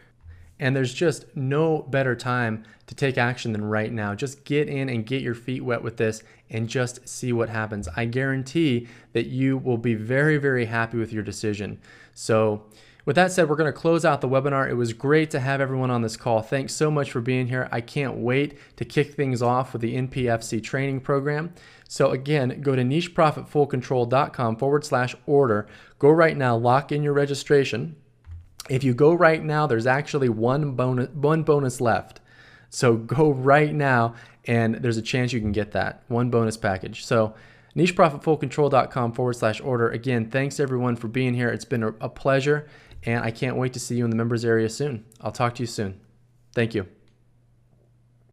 And there's just no better time to take action than right now. Just get in and get your feet wet with this and just see what happens. I guarantee that you will be very, very happy with your decision. So with that said, we're going to close out the webinar. It was great to have everyone on this call. Thanks so much for being here. I can't wait to kick things off with the NPFC training program. So again, go to nicheprofitfullcontrol.com/order. Go right now, lock in your registration. If you go right now, there's actually one bonus left. So go right now, and there's a chance you can get that one bonus package. So nicheprofitfullcontrol.com/order. Again, thanks everyone for being here. It's been a pleasure, and I can't wait to see you in the members area soon. I'll talk to you soon. Thank you.